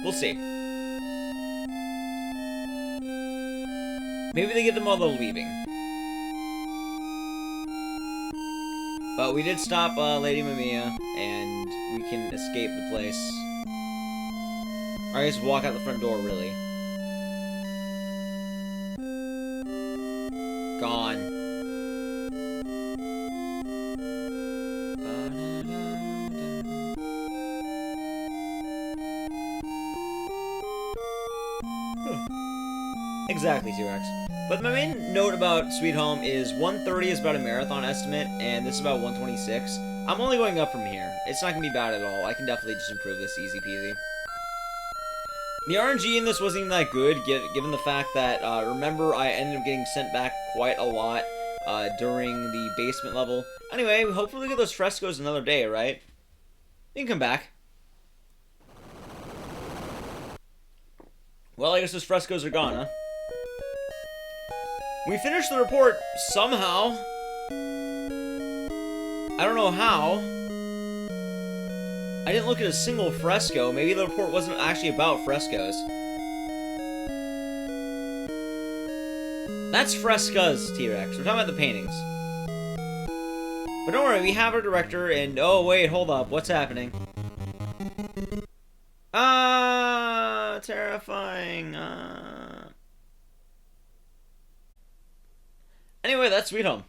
We'll see. Maybe they get them while they're leaving. But we did stop Lady Mamiya, and we can escape the place. Or I guess walk out the front door, really. Gone. Exactly, T-Rex. But my main note about Sweet Home is 130 is about a marathon estimate, and this is about 126. I'm only going up from here. It's not going to be bad at all. I can definitely just improve this easy peasy. The RNG in this wasn't even that good, given the fact that, remember, I ended up getting sent back quite a lot during the basement level. Anyway, hopefully we get those frescoes another day, right? You can come back. Well, I guess those frescoes are gone, huh? We finished the report somehow. I don't know how. I didn't look at a single fresco. Maybe the report wasn't actually about frescoes. That's frescoes, T-Rex. We're talking about the paintings. But don't worry, we have our director, and... Oh, wait, hold up. What's happening? Ah, terrifying. Anyway, that's Sweet Home.